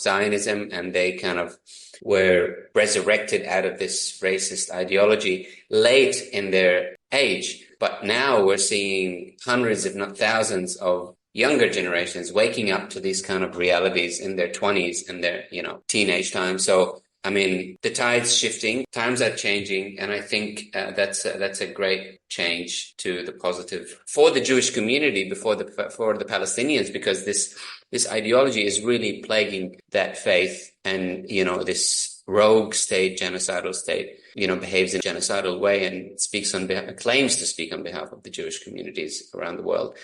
Zionism, and they kind of were resurrected out of this racist ideology late in their age. But now we're seeing hundreds, if not thousands, of younger generations waking up to these kind of realities in their 20s and their, teenage time. So, I mean, the tide's shifting, times are changing, and I think that's a great change to the positive for the Jewish community for the Palestinians, because this ideology is really plaguing that faith, and this rogue state, genocidal state, behaves in a genocidal way and claims to speak on behalf of the Jewish communities around the world.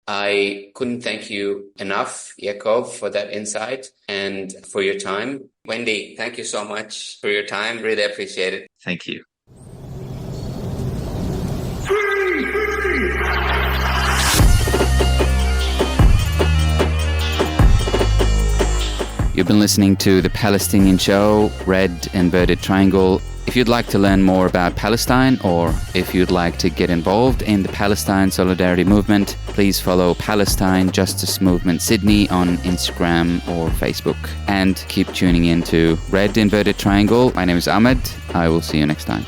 I couldn't thank you enough, Yaakov, for that insight and for your time. Wendy, thank you so much for your time. Really appreciate it. Thank you. You've been listening to The Palestinian Show, Red Inverted Triangle. If you'd like to learn more about Palestine, or if you'd like to get involved in the Palestine Solidarity Movement, please follow Palestine Justice Movement Sydney on Instagram or Facebook. And keep tuning in to Red Inverted Triangle. My name is Ahmed. I will see you next time.